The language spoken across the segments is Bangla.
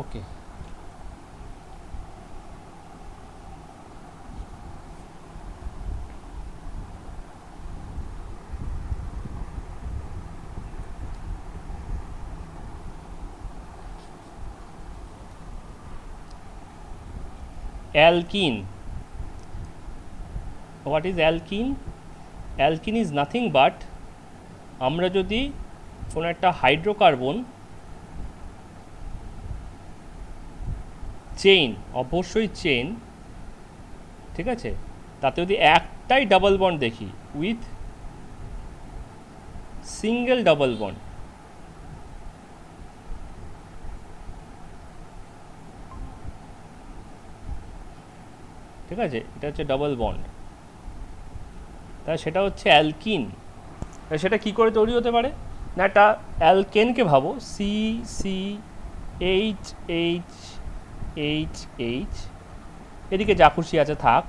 Okay, alkyne. What is alkyne? Alkyne is nothing but, আমরা যদি কোনো একটা হাইড্রোকার্বন চেইন, অবশ্যই চেইন, ঠিক আছে, তাতে যদি একটাই ডাবল বন্ড দেখি উইথ সিঙ্গেল ডাবল বন্ড, ঠিক আছে, এটা হচ্ছে ডাবল বন্ড, তাহলে সেটা হচ্ছে অ্যালকিন। সেটা কি করে তৈরি হতে পারে না, একটা অ্যালকেনকে ভাবো, C C H H H H, এদিকে যা খুশি আছে থাক,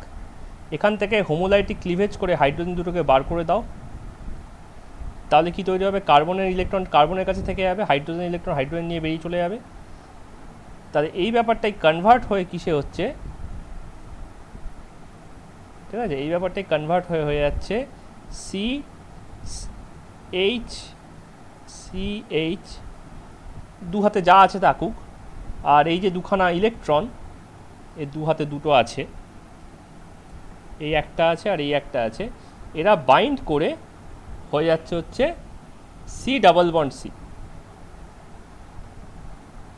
এখান থেকে হোমোলাইটিক ক্লিভেজ করে হাইড্রোজেন দুটোকে বার করে দাও, তাহলে কি তৈরি হবে, কার্বনের ইলেকট্রন কার্বনের কাছে থেকে যাবে, হাইড্রোজেন ইলেকট্রন হাইড্রোজেন নিয়ে বেরিয়ে চলে যাবে। তাহলে এই ব্যাপারটাই কনভার্ট হয়ে কিসে হচ্ছে, ঠিক আছে, এই ব্যাপারটাই কনভার্ট হয়ে হয়ে যাচ্ছে সি এইচ সি এইচ, দু হাতে যা আছে থাকুক, আর এই যে দুখানা ইলেকট্রন, এই দু হাতে দুটো আছে, এই একটা আছে আর এই একটা আছে, এরা বাইন্ড করে হয়ে যাচ্ছে হচ্ছে সি ডাবল বন্ড সি,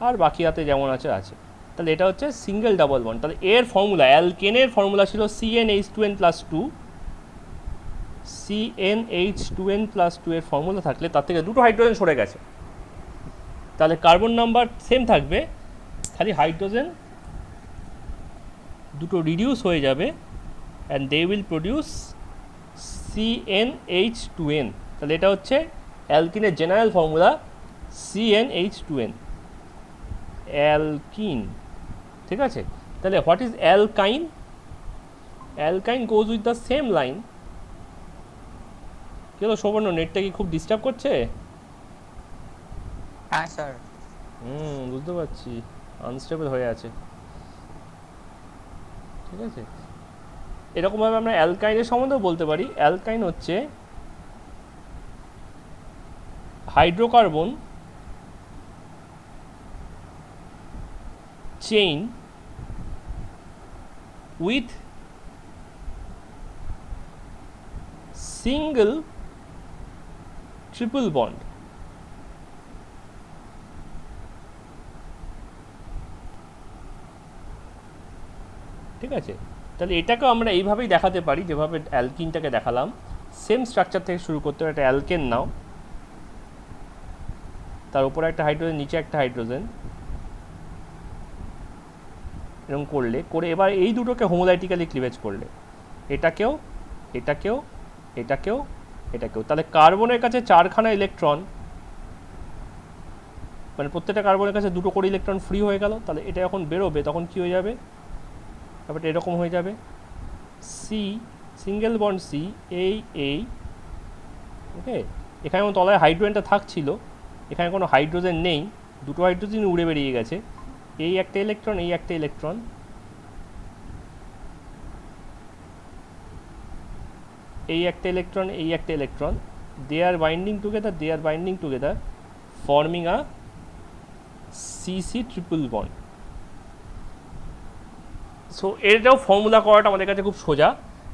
আর বাকি হাতে যেমন আছে আছে। তাহলে এটা হচ্ছে সিঙ্গেল ডাবল বন্ড। তাহলে এর ফর্মুলা, অ্যালকেনের ফর্মুলা ছিল CnH2n+2, CnH2n+2 এর ফর্মুলা থাকলে তার থেকে দুটো হাইড্রোজেন সরে গেছে, তাহলে কার্বন নাম্বার সেম থাকবে, খালি হাইড্রোজেন দুটো রিডিউস হয়ে যাবে, and they will produce CnH2n। তাহলে এটা হচ্ছে অ্যালকিনের জেনারেল ফর্মুলা, CnH2n, অ্যালকিন, ঠিক আছে। তাহলে what is অ্যালকাইন? অ্যালকাইন goes with the same line. কি হলো সৌবর্ণ, নেটটা কি খুব ডিস্টার্ব করছে? হ্যাঁ স্যার। বুঝতে পারছি, আনস্টেবল হয়ে আছে, ঠিক আছে। এরকমভাবে আমরা অ্যালকাইনের সম্বন্ধেও বলতে পারি, অ্যালকাইন হচ্ছে hydrocarbon chain with single triple bond, ঠিক আছে। তাহলে এটাকেও আমরা এইভাবেই দেখাতে পারি, যেভাবে অ্যালকিনটাকে দেখালাম, সেম স্ট্রাকচার থেকে শুরু করতে হবে। একটা অ্যালকেন নাও, তার উপরে একটা হাইড্রোজেন, নিচে একটা হাইড্রোজেন, এরকম করলে করে এবার এই দুটোকে হোমোলাইটিক্যালি ক্লিভেজ করলে, এটাকেও এটাকেও এটাকেও এটাকেও, তাহলে কার্বনের কাছে চারখানা ইলেকট্রন, মানে প্রত্যেকটা কার্বনের কাছে দুটো করে ইলেকট্রন ফ্রি হয়ে গেল। তাহলে এটা যখন বেরোবে তখন কী হয়ে যাবে, ব্যাপারটা এরকম হয়ে যাবে, সি সিঙ্গেল বন্ড সি এই ওকে। এখানে যেমন তলায় হাইড্রোজেনটা থাকছিল, এখানে কোনো হাইড্রোজেন নেই, দুটো হাইড্রোজেন উড়ে বেরিয়ে গেছে, এই একটা ইলেকট্রন এই একটা ইলেকট্রন, এই একটা ইলেকট্রন এই একটা ইলেকট্রন, দে আর বাইন্ডিং টুগেদার ফর্মিং আ CC ট্রিপল বন্ড। সো এটাও ফর্মুলা করাটা আমাদের কাছে খুব সোজা।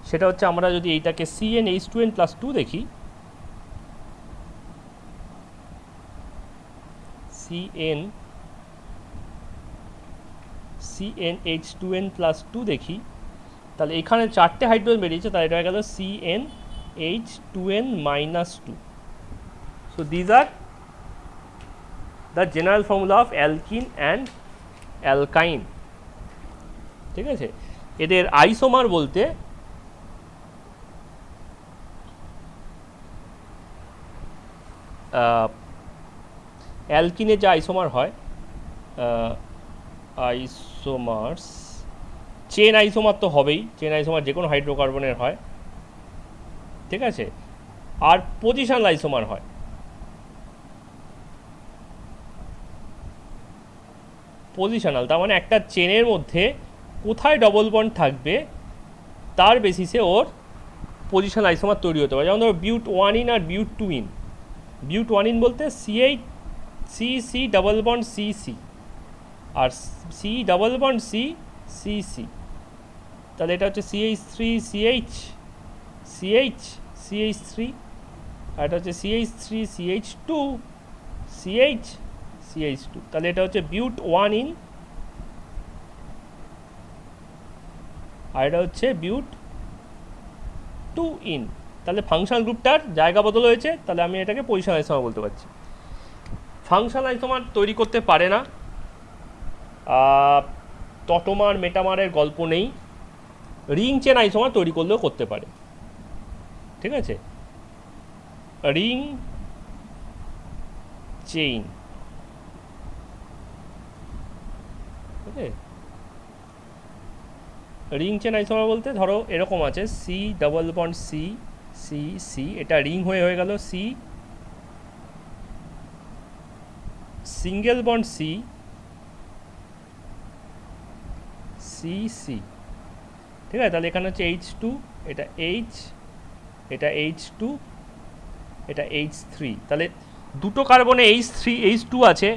সেটা হচ্ছে আমরা যদি এইটাকে CnH2n+2 দেখি, CnH2n+2 দেখি, তাহলে এখানে চারটে হাইড্রোজেন বেরিয়েছে, তাহলে এটা হয়ে গেল CnH2n-2। So these are the general formula of alkyne and অ্যালকাইন, ঠিক আছে। এদের আইসোমার বলতে অ্যালকিনের যে আইসোমার হয়, আইসোমার্স, চেন আইসোমার তো হবেই, চেন আইসোমার যে কোনো হাইড্রোকার্বনের হয়, ঠিক আছে, আর পজিশন আইসোমার হয়। পজিশনাল, তার মানে একটা চেনের মধ্যে কোথায় ডবল বন্ড থাকবে তার বেসিসে ওর পজিশন আইসোমার তৈরি হতে পারে। যেমন ধরো বিউট 1 ইন আর বিউট 2 ইন। বিউট 1 ইন বলতে CH CC double bond CC আর C ডাবল বন্ড CC, তাহলে এটা হচ্ছে CH3 CH CH CH3, আর এটা হচ্ছে CH3 CH2 CH CH2, তাহলে এটা হচ্ছে বিউট 1 ইন, আর এটা হচ্ছে বিউট 2 ইন। তাহলে ফাংশনাল গ্রুপটার জায়গা বদল হয়েছে, তাহলে আমি এটাকে পজিশন আইসোমার বলতে পারছি। ফাংশনাল আইসোমার তৈরি করতে পারে না, টটোমার মেটামারের গল্প নেই। রিং চেন আইসোমার তৈরি করলেও করতে পারে, ঠিক আছে। Ring chain, okay. Ring chain isomer বলতে ধরো এরকম আছে C double bond C C C, এটা রিং হয়ে গেল C single bond C C C, ঠিক আছে। তাহলে এখানে হচ্ছে H2, এটা H, এটা H2, এটা H3, তাহলে দুটো কার্বনে H2 আছে,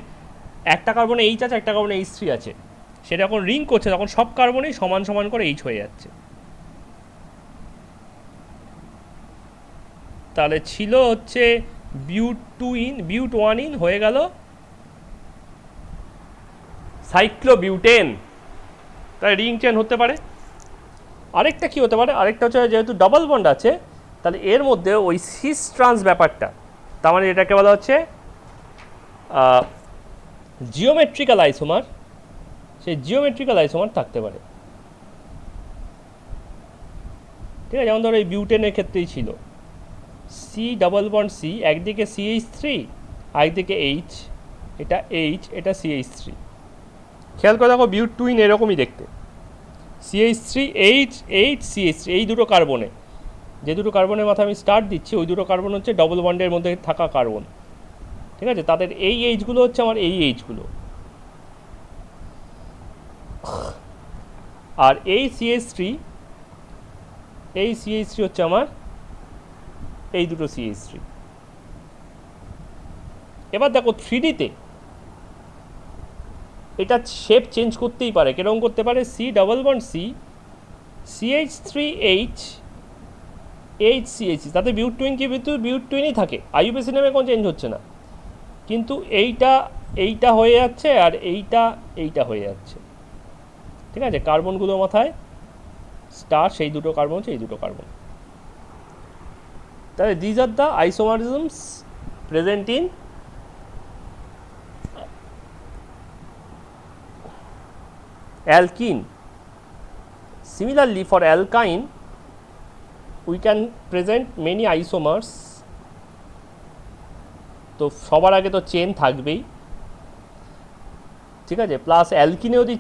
একটা কার্বনে H আছে, একটা কার্বনে H3 আছে। সেটা যখন রিং করছে তখন সব কার্বনেই সমান সমান করে H হয়ে যাচ্ছে। তাহলে ছিল হচ্ছে বিউট 2 ইন, বিউট 1 ইন হয়ে গেল সাইক্লোবিউটেন, তাহলে রিং চেন হতে পারে। আরেকটা কি হতে পারে, আরেকটা হচ্ছে যেহেতু ডাবল বন্ড আছে তাহলে এর মধ্যে ওই সিস ট্রান্স ব্যাপারটা, তার মানে এটাকে বলা হচ্ছে জিওমেট্রিক্যাল আইসোমার, সেই জিওমেট্রিক্যাল আইসোমার থাকতে পারে, ঠিক আছে। যেমন ধরো এই বিউটেনের ক্ষেত্রেই ছিল সি ডাবল বন্ড সি, একদিকে CH3 আরেকদিকে H, এটা H, এটা CH3। খেয়াল করে দেখো বিউট 2 ইন এরকমই দেখতে, CH3 H H CH3, এই দুটো কার্বনে, যে দুটো কার্বনের মাথা আমি স্টার্ট দিচ্ছি ওই দুটো কার্বন হচ্ছে ডবল বন্ডের মধ্যে থাকা কার্বন, ঠিক আছে। তাদের এই এইচগুলো হচ্ছে আমার এই এইচগুলো, আর এই CH3 হচ্ছে আমার এই দুটো CH3। এবার দেখো 3Dতে এটা শেপ চেঞ্জ করতেই পারে, কিরকম করতে পারে, C double bond C CH3H HCH, তাতে বিউট টুইন কি বিউট টুইনই থাকে, আইউপিএসি নামে কোনো চেঞ্জ হচ্ছে না, কিন্তু এইটা হয়ে যাচ্ছে আর এইটা হয়ে যাচ্ছে, ঠিক আছে। কার্বনগুলো মাথায় স্টার, সেই দুটো কার্বন হচ্ছে এই দুটো কার্বন। তাহলে these are the isomerisms present in alkene. Similarly, for alkyne, we can present many isomers. তো সবার আগে তো চেন থাকবেই, ঠিক আছে, প্লাস অ্যালকিনে যদি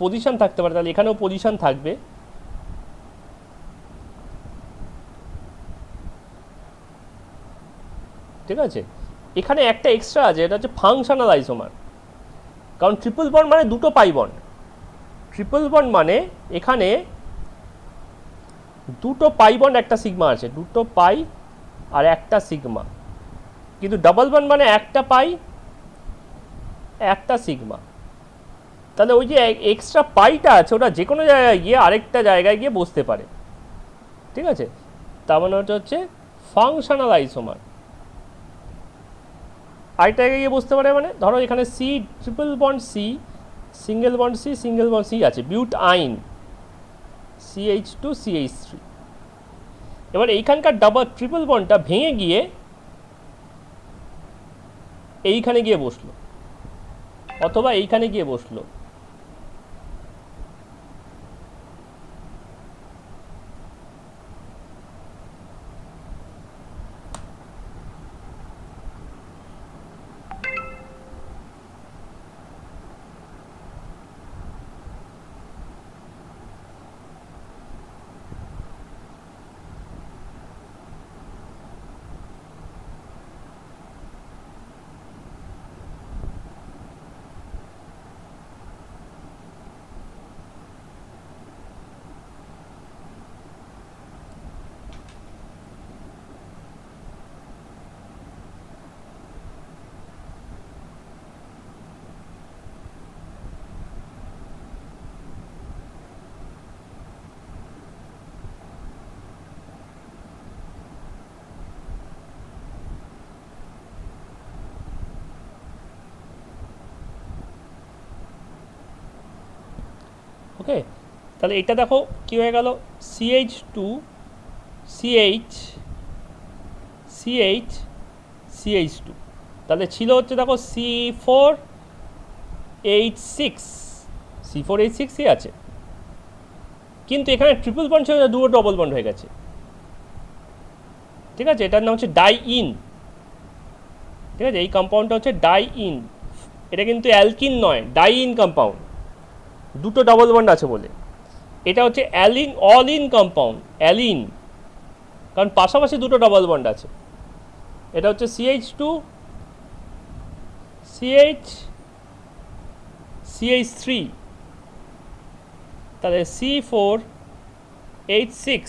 পজিশন থাকতে পারে তাহলে এখানেও পজিশন থাকবে, ঠিক আছে। এখানে একটা এক্সট্রা আছে, এটা হচ্ছে ফাংশনাল আইসোমার, কারণ ট্রিপল বন্ড মানে দুটো পাই বন্ড, ট্রিপল বন্ড মানে এখানে দুটো পাই বন্ড একটা সিগমা আছে, দুটো পাই আর একটা সিগমা, কিন্তু ডাবল বন্ড মানে একটা পাই একটা সিগমা। তাহলে ওই যে এক্সট্রা পাইটা আছে ওটা যে কোনো জায়গায় গিয়ে আরেকটা জায়গায় গিয়ে বসতে পারে, ঠিক আছে। তার মানে ওটা হচ্ছে ফাংশনাল আইসোমার। আরেকটা জায়গায় গিয়ে বসতে পারে মানে ধরো এখানে C triple bond C single bond C আছে, বিউট আইন CH2 CH3। এবার এইখানকার ডাবল ট্রিপল বন্ডটা ভেঙে গিয়ে এইখানে গিয়ে বসলো অথবা এইখানে গিয়ে বসলো, তাহলে এটা দেখো কী হয়ে গেল, CH2 CH CH CH2, তাহলে ছিল হচ্ছে দেখো C4H6 C4H6ই আছে, কিন্তু এখানে ট্রিপল বন্ড ছিল, দুটো ডবল বন্ড হয়ে গেছে। ঠিক আছে, এটার নাম হচ্ছে ডাইইন। ঠিক আছে, এই কম্পাউন্ডটা হচ্ছে ডাইইন, এটা কিন্তু অ্যালকিন নয়, ডাইইন কম্পাউন্ড, দুটো ডবল বন্ড আছে বলে। এটা হচ্ছে অ্যালিন, অল ইন কম্পাউন্ড, অ্যালিন, কারণ পাশাপাশি দুটো ডবল বন্ড আছে। এটা হচ্ছে CH2 CH3, তাহলে C4H6।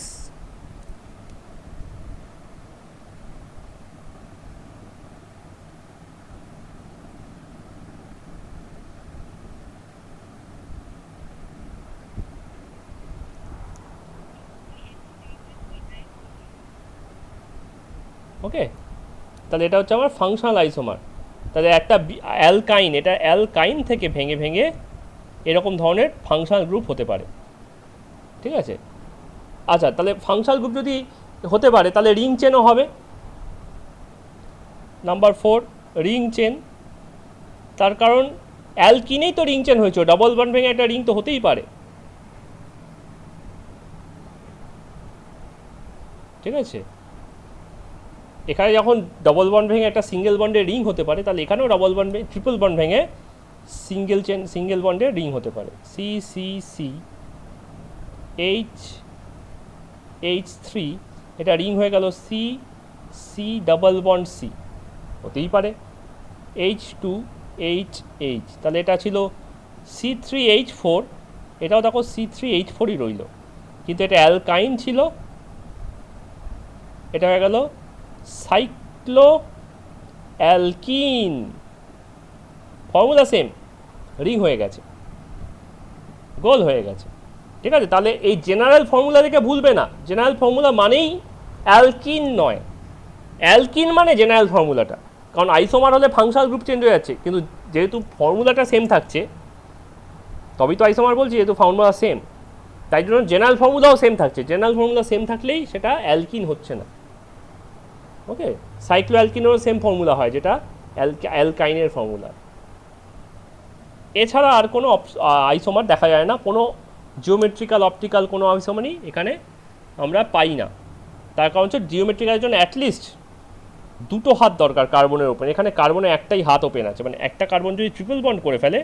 ওকে, তাহলে এটা হচ্ছে আমার ফাংশনাল আইসোমার। তাহলে একটা অ্যালকাইন, এটা অ্যালকাইন থেকে ভেঙে ভেঙে এরকম ধরনের ফাংশনাল গ্রুপ হতে পারে। ঠিক আছে, আচ্ছা, তাহলে ফাংশনাল গ্রুপ যদি হতে পারে তাহলে রিং চেনও হবে। নাম্বার 4 রিং চেন, তার কারণ অ্যালকিনেই তো রিং চেন হয়েছে, ডবল বন্ড ভেঙে একটা রিং তো হতেই পারে। ঠিক আছে, এখানে যখন ডবল বন্ড ভেঙে একটা সিঙ্গেল বন্ডের রিং হতে পারে, তাহলে এখানেও ডবল বন্ড ভেঙে ট্রিপল বন্ড ভেঙে সিঙ্গেল বন্ডের রিং হতে পারে। CCCH3, এটা রিং হয়ে গেল C ডবল বন্ড C, হতেই পারে। H2HH, তাহলে এটা ছিল C3H4, এটাও দেখো C3H4ই রইল, কিন্তু এটা অ্যালকাইন ছিল, এটা হয়ে গেল cyclo alkyne, formula same, ring হয়ে গেছে, গোল হয়ে গেছে। ঠিক আছে, তাহলে এই জেনারেল ফর্মুলা দেখে ভুলবে না, জেনারেল ফর্মুলা মানেই অ্যালকিন নয়, অ্যালকিন মানে জেনারেল ফর্মুলাটা, কারণ আইসোমার হলে ফাংশনাল গ্রুপ চেঞ্জ হয়ে যাচ্ছে, কিন্তু যেহেতু ফর্মুলাটা সেম থাকছে তবেই তো আইসোমার বলছি, যেহেতু ফর্মুলা সেম, তাই জন্য জেনারেল ফর্মুলাও সেম থাকছে। জেনারেল ফর্মুলা সেম থাকলেই সেটা অ্যালকিন হচ্ছে না। ওকে, সাইক্লো অ্যালকিনেরও সেম ফর্মুলা হয়, যেটা অ্যালকাইনের ফর্মুলা। এছাড়া আর কোনো আইসোমার দেখা যায় না, কোনো জিওমেট্রিক্যাল অপটিক্যাল কোনো আইসোমারই এখানে আমরা পাই না। তার কারণ হচ্ছে জিওমেট্রিক্যালের জন্য অ্যাটলিস্ট দুটো হাত দরকার কার্বনের ওপেন, এখানে কার্বনের একটাই হাত ওপেন আছে, মানে একটা কার্বন যদি ট্রিপল বন্ড করে ফেলে,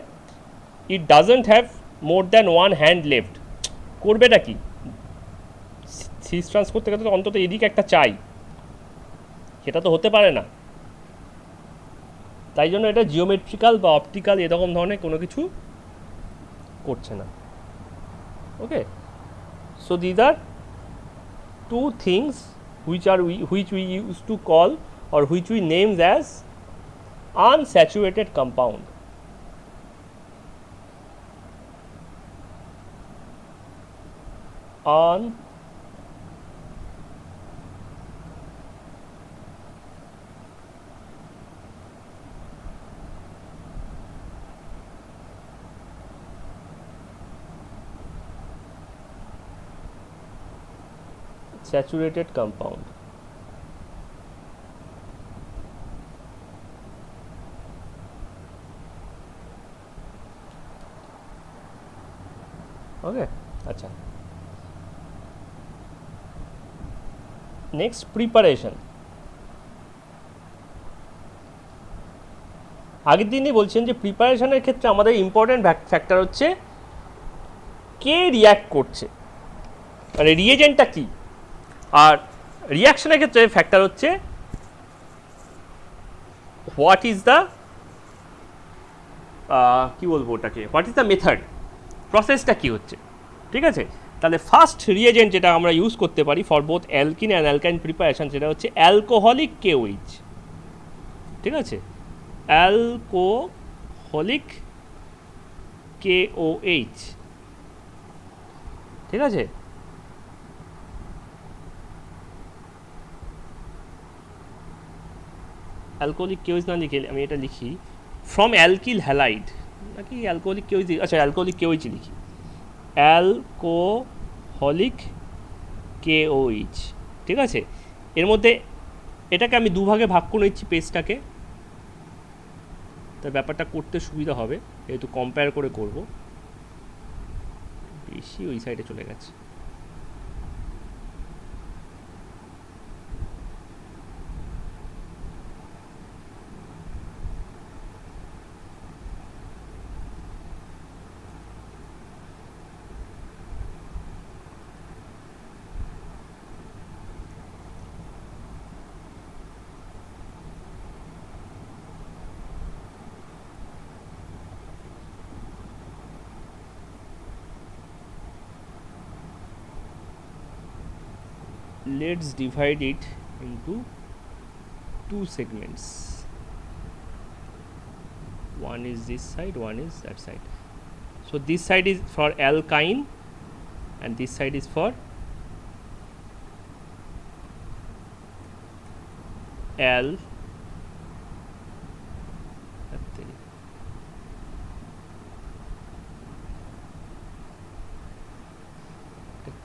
it doesn't have more than one hand left. করবেটা কি, সিস ট্রান্স করতে গেলে তো অন্তত এদিকে একটা চাই, সেটা তো হতে পারে না। তাই জন্য এটা জিওমেট্রিক্যাল বা অপটিক্যাল এরকম ধরনের কোনো কিছু করছে না। Okay, so this are two things which we used to call or which we named as unsaturated compound. Saturated compound. ওকে, আচ্ছা, নেক্সট প্রিপারেশন। আগের দিনই বলছেন যে প্রিপারেশনের ক্ষেত্রে আমাদের ইম্পর্টেন্ট ফ্যাক্টর হচ্ছে কে রিয়্যাক্ট করছে, মানে রিয়েজেন্টটা কী, আর রিয়াকশনের ক্ষেত্রে ফ্যাক্টর হচ্ছে হোয়াট ইজ দ্য কী বলবো ওটাকে, হোয়াট ইজ দ্য মেথড, প্রসেসটা কী হচ্ছে। ঠিক আছে, তাহলে ফার্স্ট রিয়েজেন্ট যেটা আমরা ইউজ করতে পারি for both alkyne and অ্যালকাইন preparation, সেটা হচ্ছে অ্যালকোহলিক KOH। ঠিক আছে, অ্যালকোহলিক KOH। ঠিক আছে, অ্যালকোহলিক KOH না লিখে আমি এটা লিখি ফ্রম অ্যালকিল হ্যালাইড, নাকি অ্যালকোহলিক KOH, আচ্ছা অ্যালকোহলিক KOH লিখি। অ্যালকোহলিক KOH, ঠিক আছে। এর মধ্যে এটাকে আমি দুভাগে ভাগ করে নিচ্ছি পেজটাকে, তার ব্যাপারটা করতে সুবিধা হবে, যেহেতু কম্পেয়ার করে করব। বেশি ওই সাইডে চলে গেছে। Let's divide it into two segments. One is this side, one is that side. So this side is for alkyne and this side is for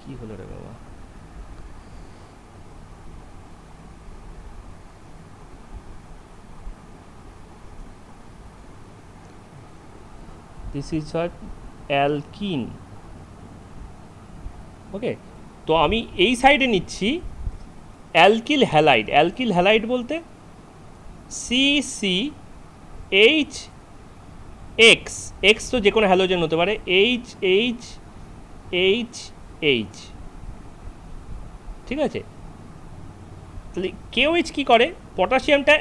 কি হলো রে বাবা, দিস ইজ ফর অ্যালকিন। ওকে, তো আমি এই সাইডে নিচ্ছি অ্যালকিল হ্যালাইড। অ্যালকিল হ্যালাইড বলতে CCH এক্স, এক্স তো যে কোনো হ্যালোজেন হতে পারে, HH, ঠিক আছে। তাহলে KOH কী করে, পটাশিয়ামটা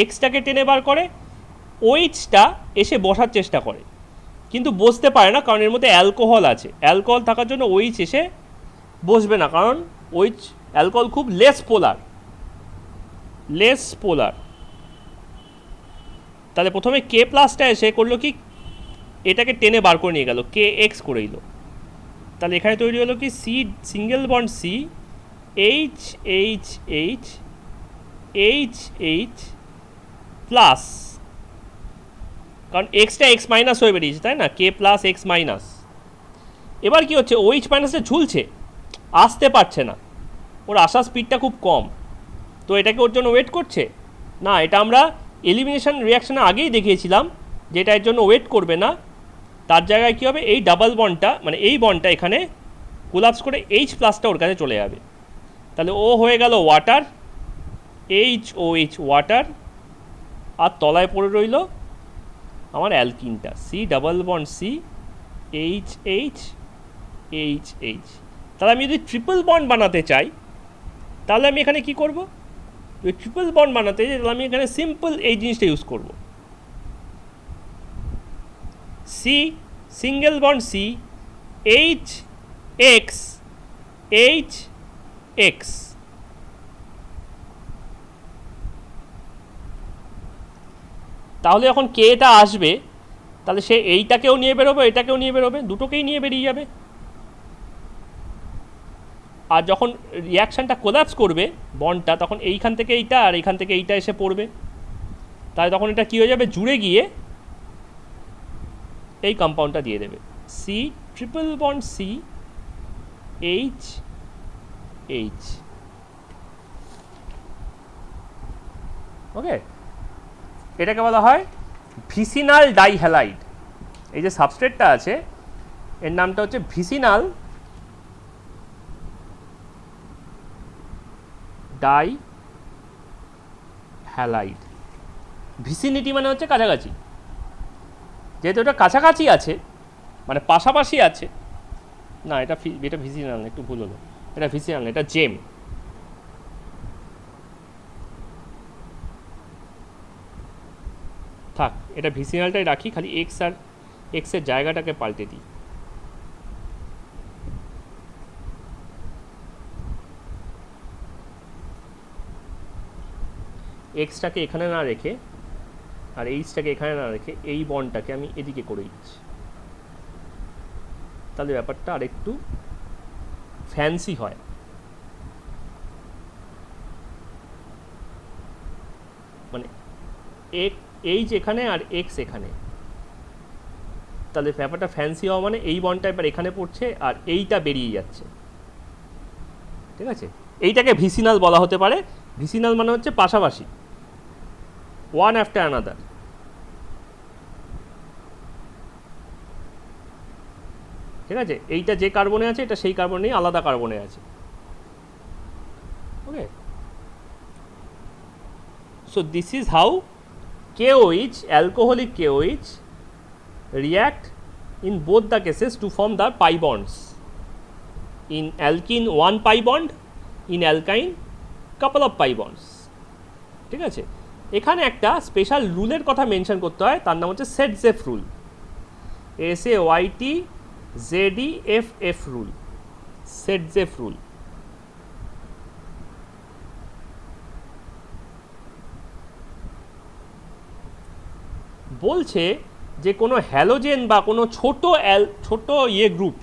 এক্সটাকে টেনে বার করে, OHটা এসে বসার চেষ্টা করে, কিন্তু বসতে পারে না, কারণ এর মধ্যে অ্যালকোহল আছে। অ্যালকোহল থাকার জন্য OH এসে বসবে না, কারণ OH অ্যালকোহল খুব লেস পোলার। তাহলে প্রথমে K প্লাসটা এসে করলো কি, এটাকে টেনে বার করে নিয়ে গেল, KX করে দিল। তাহলে এখানে তৈরি হলো কি C single bond C, HH plus, কারণ এক্সটা X মাইনাস হয়ে বেরিয়েছে, তাই না, K প্লাস X মাইনাস। এবার কি হচ্ছে, OH মাইনাসটা ঝুলছে, আসতে পারছে না, ওর আসার স্পিডটা খুব কম, তো এটাকে ওর জন্য ওয়েট করছে না। এটা আমরা এলিমিনেশন রিয়াকশানে আগেই দেখিয়েছিলাম যে এটা এর জন্য ওয়েট করবে না, তার জায়গায় কী হবে, এই ডাবল বন্ডটা মানে এই বন্ডটা এখানে কোলাপস করে H প্লাসটা ওর কাছে চলে যাবে। তাহলে ও হয়ে গেল ওয়াটার, HOH ওয়াটার, আর তলায় পড়ে রইল আমার অ্যালকিনটা C double bond C HH। তাহলে আমি যদি ট্রিপল বন্ড বানাতে চাই, তাহলে আমি এখানে কি করব, যদি ট্রিপল বন্ড বানাতে চাই তাহলে আমি এখানে সিম্পল এই জিনিসটা ইউজ করব, C single bond C HX। তাহলে যখন Kটা আসবে, তাহলে সে এইটাকেও নিয়ে বেরোবে, এটাকেও নিয়ে বেরোবে, দুটোকেই নিয়ে বেরিয়ে যাবে। আর যখন রিয়াকশানটা কোলাপস করবে বন্ডটা, তখন এইখান থেকে এইটা আর এইখান থেকে এইটা এসে পড়বে, তাই তখন এটা কী হয়ে যাবে, জুড়ে গিয়ে এই কম্পাউন্ডটা দিয়ে দেবে C triple bond C HH। ওকে, এটাকে বলা হয় ভিসিনাল ডাইহ্যালাইড। এই যে সাবস্ট্রেটটা আছে এর নামটা হচ্ছে ভিসিনাল ডাইহ্যালাইড। ভিসিনিটি মানে হচ্ছে কাছাকাছি, যেহেতু এটা কাছাকাছি আছে মানে পাশাপাশি আছে, না এটা ভিসিনাল, একটু ভুল হলো, এটা ভিসিনাল, এটা জেম। থাক, এটা ভিসিনালটাই রাখি, খালি এক্স আর এক্সের জায়গাটাকে পাল্টে দিই। এক্সটাকে এখানে না রেখে আর এইচটাকে এখানে না রেখে এই বন্ডটাকে আমি এদিকে করে দিচ্ছি, তাহলে ব্যাপারটা আর একটু ফ্যান্সি হয়। মানে এইচ এখানে আর এক্স এখানে, তাহলে ব্যাপারটা ফ্যান্সি হওয়া মানে এই বন্ডটা এবার এখানে পড়ছে আর এইটা বেরিয়ে যাচ্ছে, ঠিক আছে? এইটাকে ভিসিনাল বলা হতে পারে। ভিসিনাল মানে হচ্ছে পাশাপাশি, ওয়ান আফটার অ্যানাদার। ঠিক আছে, এইটা যে কার্বনে আছে এটা সেই কার্বনেই আলাদা কার্বনে আছে। Okay, so this is how KOH, alcoholic KOH, react in both the cases to form the pi bonds. In alkene 1 pi bond, in alkyne couple of pi bonds. ঠিক আছে, এখানে একটা স্পেশাল রুলের কথা মেনশন করতে হয়, তার নাম হচ্ছে সেটজেফ রুল, SAYTZEFF রুল, সেটজেফ রুল। বলছে যে কোনো হ্যালোজেন বা কোনো ছোট গ্রুপ,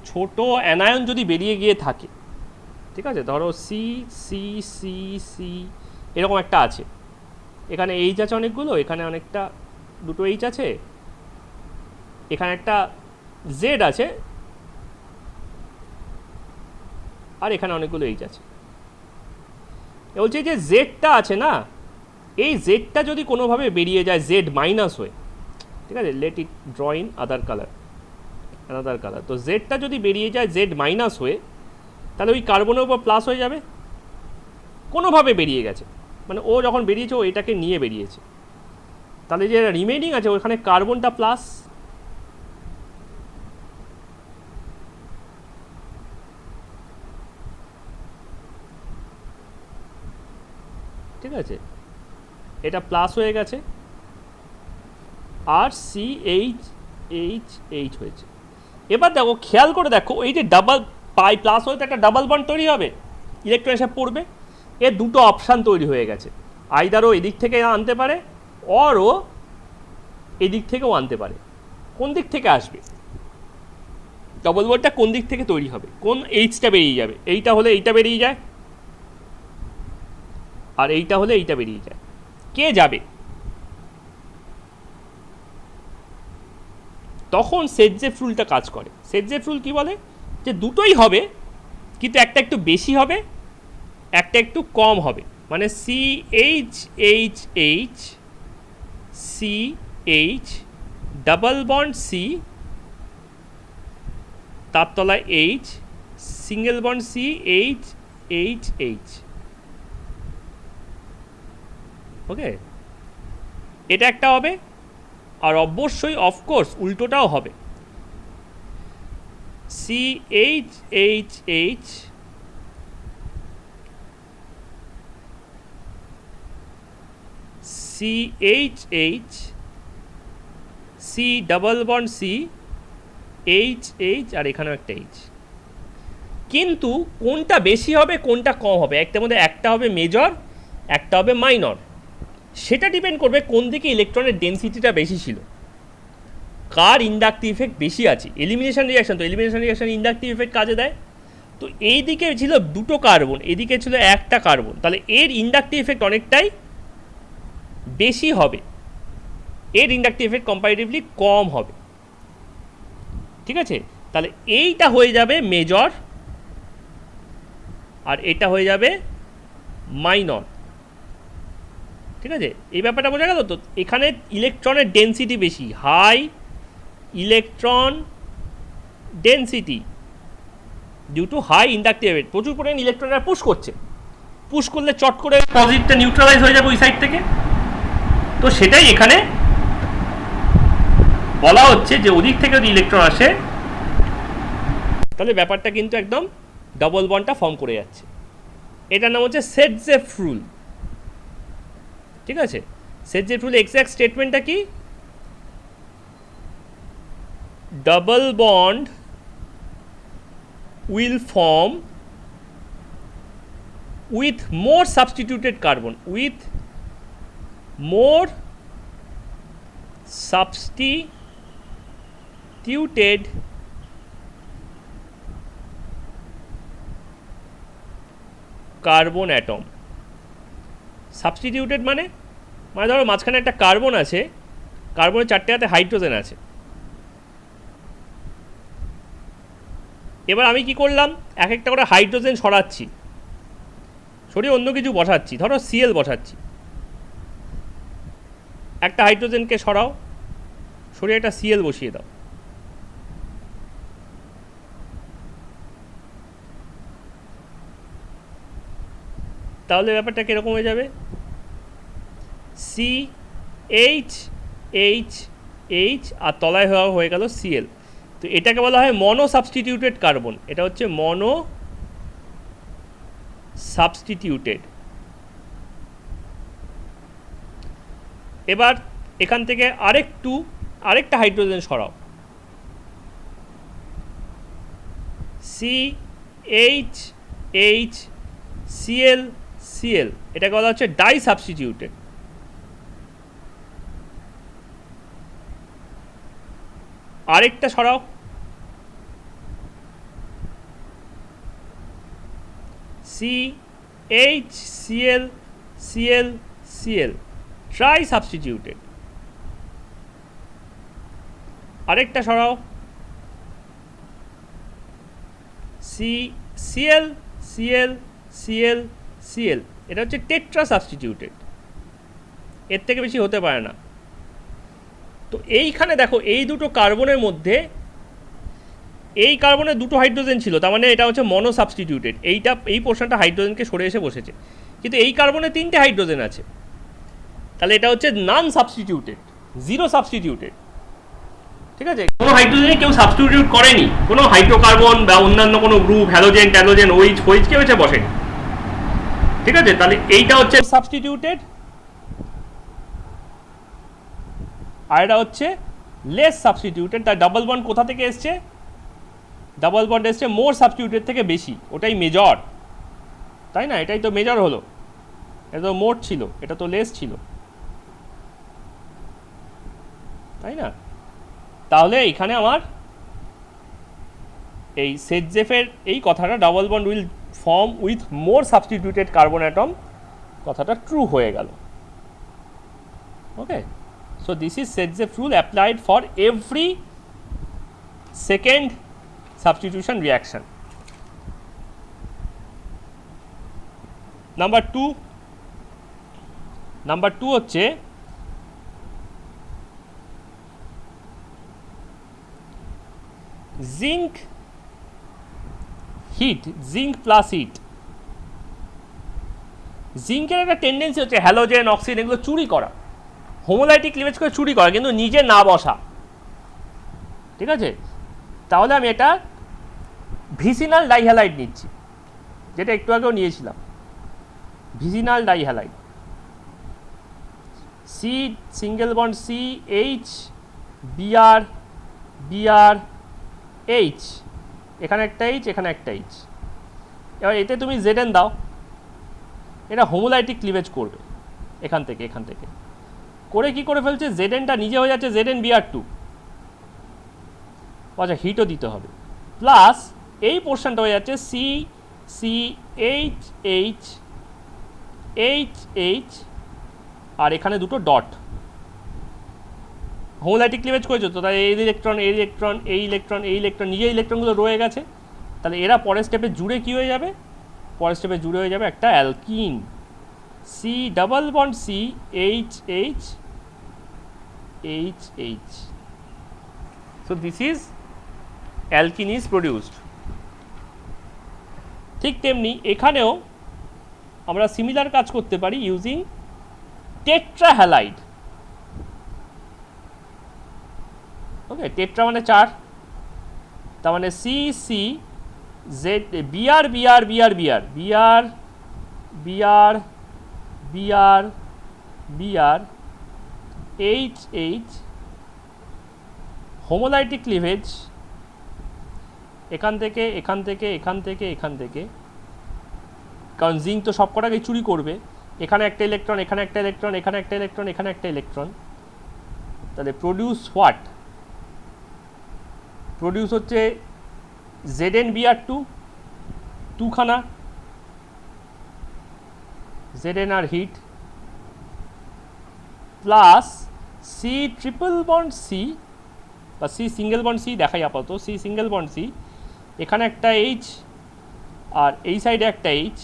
ছোট অ্যানায়ন যদি বেরিয়ে গিয়ে থাকে, ঠিক আছে, ধরো সি সি সি সি এরকম একটা আছে, এখানে এইচ আছে অনেকগুলো, এখানে অনেকটা দুটো এইচ আছে, এখানে একটা জেড আছে, আর এখানে অনেকগুলো এইচ আছে। বলছে যে জেডটা আছে না, এই জেডটা যদি কোনোভাবে বেরিয়ে যায় জেড মাইনাস হয়ে, ঠিক আছে, let it draw in other colour, তো জেডটা যদি বেরিয়ে যায় জেড মাইনাস হয়ে, তাহলে ওই কার্বনের উপর প্লাস হয়ে যাবে, কোনোভাবে বেরিয়ে গেছে, মানে ও যখন বেরিয়েছে ও এটাকে নিয়ে বেরিয়েছে, তাহলে যে রিমেইনিং আছে ওখানে কার্বনটা প্লাস, ঠিক আছে, এটা প্লাস হয়ে গেছে, আর CH হয়েছে। এবার দেখো, খেয়াল করে দেখো, এই যে ডাবল পাই প্লাস হয়ে তো একটা ডাবল বন্ড তৈরি হবে, ইলেকট্রন এসে পড়বে, এর দুটো অপশান তৈরি হয়ে গেছে, আইদারও এদিক থেকে আনতে পারে, অরও এদিক থেকেও আনতে পারে। কোন দিক থেকে আসবে ডবল বন্ডটা, কোন দিক থেকে তৈরি হবে, কোন এইচটা বেরিয়ে যাবে, এইটা হলে এইটা বেরিয়ে যায়, আর এইটা হলে এইটা বেরিয়ে যায়, কে যাবে? তখন সেটজেফ রুলটা কাজ করে। সেটজেফ রুল কী বলে, যে দুটোই হবে কিন্তু একটা একটু বেশি হবে, একটা একটু কম হবে, মানে CH CH double bond C, তার তলায় H, সিঙ্গেল বন্ড CH ওকে, এটা একটা হবে, আর অবশ্যই অফকোর্স উল্টোটাও হবে, CH C double bond C H আর এখানেও একটা H। কিন্তু কোনটা বেশি হবে কোনটা কম হবে, একটার মধ্যে একটা হবে মেজর, একটা হবে মাইনর, সেটা ডিপেন্ড করবে কোন দিকে ইলেকট্রনের ডেনসিটিটা বেশি ছিল, কার ইন্ডাকটিভ ইফেক্ট বেশি আছে। এলিমিনেশন রিয়াকশন, তো এলিমিনেশন রিয়াকশন ইন্ডাকটিভ ইফেক্ট কাজে দেয়, তো এই দিকে ছিল দুটো কার্বন, এদিকে ছিল একটা কার্বন, তাহলে এর ইন্ডাকটিভ ইফেক্ট অনেকটাই বেশি হবে, এর ইন্ডাকটিভ ইফেক্ট কম্পারেটিভলি কম হবে, ঠিক আছে। তাহলে এইটা হয়ে যাবে মেজর আর এটা হয়ে যাবে মাইনর, ঠিক আছে। এই ব্যাপারটা বোঝা গেল তো, এখানে ইলেকট্রনের ডেনসিটি বেশি, high electron density due to high inductive effect, প্রচুর পরিমাণে ইলেকট্রনরা পুশ করছে, পুশ করলে চট করে পজিটিভটা নিউট্রালাইজ হয়ে যাবে ওই সাইড থেকে, তো সেটাই এখানে বলা হচ্ছে যে ওদিক থেকে যদি ইলেকট্রন আসে তাহলে ব্যাপারটা কিন্তু একদম ডবল বন্ডটা ফর্ম করে যাচ্ছে। এটার নাম হচ্ছে সেটজেফ রুল, ঠিক আছে। সেটজেফ রুল এক্স্যাক্ট স্টেটমেন্টটা কি, double bond will form with more substituted carbon, with more substituted carbon atom. Substituted মানে ধরো মাঝখানে একটা কার্বন আছে, কার্বনের চারটে হাতে হাইড্রোজেন আছে, এবার আমি কি করলাম, এক একটা করে হাইড্রোজেন সরাচ্ছি, সরিয়ে অন্য কিছু বসাচ্ছি, ধরো সিএল বসাচ্ছি। একটা হাইড্রোজেনকে সরাও, সরিয়ে একটা সিএল বসিয়ে দাও। তাহলে ব্যাপারটা কীরকম হয়ে যাবে, সি এইচ এইচ এইচ আর তলায় হয়ে গেল সিএল। তো এটাকে বলা হয় মনো সাবস্টিটিউটেড কার্বন। এটা হচ্ছে মনো সাবস্টিটিউটেড। এবার এখান থেকে আরেকটা হাইড্রোজেন সরাও, C H H CL CL, এটাকে বলা হচ্ছে ডাই সাবস্টিটিউটেড। আরেকটা সরাও, C H CL CL CL, tri substituted. আরেকটা সরাও, C CL CL CL CL, এটা হচ্ছে টেট্রা সাবস্টিটিউটেড। এর থেকে বেশি হতে পারে না। তো এইখানে দেখো এই দুটো কার্বনের মধ্যে, এই কার্বনে দুটো হাইড্রোজেন ছিল, তার মানে এটা হচ্ছে মনো সাবস্টিটিউটেড। এই পোর্শনটা হাইড্রোজেনকে সরে এসে বসেছে, কিন্তু এই কার্বনে 3টে হাইড্রোজেন আছে, তাহলে এটা হচ্ছে নন সাবস্টিটিউটেড, জিরো সাবস্টিটিউটেড। ঠিক আছে, কোনো হাইড্রোজেনে কেউ সাবস্টিটিউট করেনি, কোনো হাইড্রোকার্বন বা অন্যান্য কোনো গ্রুপ হ্যালোজেন ট্যালোজেন ওইচ কেউ এসে বসেনি। ঠিক আছে, তাহলে এইটা হচ্ছে সাবস্টিটিউটেড, আর এটা হচ্ছে লেস সাবস্টিটিউটেড। তার ডাবল বন্ড কোথা থেকে এসছে, ডাবল বন্ড এসছে মোর সাবস্টিটিউটেড থেকে বেশি, ওটাই মেজর, তাই না? এটাই তো মেজর হলো, এটা তো মোর ছিল, এটা তো লেস ছিল, তাই না? তাহলে এখানে আমার এই সেটজেফের এই কথাটা, double bond will form with more substituted carbon atom, কথাটা ট্রু হয়ে গেল। ওকে, so this is Setzef rule applied for every second substitution reaction. Number two হচ্ছে zinc heat, zinc plus heat. জিঙ্কের একটা টেন্ডেন্সি হচ্ছে হ্যালোজেন অক্সিজেন এগুলো চুরি করা, হোমোলাইটিক ক্লিভেজ করে চুরি করা, কিন্তু নিজে না বসা। ঠিক আছে, তাহলে আমি এটা ভিসিনাল ডাইহ্যালাইড নিচ্ছি, যেটা একটু আগেও নিয়েছিলাম, vicinal dihalide. C single bond C H BR BR H, এখানে একটা এইচ, এখানে একটা এইচ। এবার এতে তুমি জেডেন দাও, এটা হোমোলাইটিক ক্লিভেজ করবে এখান থেকে করে কি করে ফেলছে, জেডেনটা নিজে হয়ে যাচ্ছে জেডেন বিআর টু। আচ্ছা, হিটও দিতে হবে, প্লাস এই পোর্শনটা হয়ে যাচ্ছে C C H H H H, আর এখানে দুটো ডট। হোমোলাইটিক ক্লিভেজ করেছো তো, তাই এই ইলেকট্রন এই ইলেকট্রন এই ইলেকট্রন এই ইলেকট্রন, নিজে ইলেকট্রনগুলো রয়ে গেছে, তাহলে এরা পরের স্টেপে জুড়ে কী হয়ে যাবে, পরের স্টেপে জুড়ে হয়ে যাবে একটা alkene, C double bond C H H H H. So this is alkene is produced. ঠিক তেমনি এখানেও আমরা সিমিলার কাজ করতে পারি ইউজিং টেট্রাহ্যালাইড। ওকে, টেট্রা মানে 4, তার মানে C C Z BR BR BR BR BR BR BR BR H H, homolytic cleavage এখান থেকে এখান থেকে এখান থেকে এখান থেকে, কারণ জিঙ্ক তো সব কটাকে চুরি করবে, এখানে একটা ইলেকট্রন, এখানে একটা ইলেকট্রন, এখানে একটা ইলেকট্রন, এখানে একটা ইলেকট্রন, তাহলে প্রডিউস হোয়াট, প্রডিউস হচ্ছে জেডএন বিআর টু, 2খানা জেডএন আর heat, plus C triple bond C বা সি সিঙ্গেল বন্ড সি দেখাই আপাতত, সি সিঙ্গেল বন্ড সি এখানে একটা এইচ আর এই সাইডে একটা এইচ,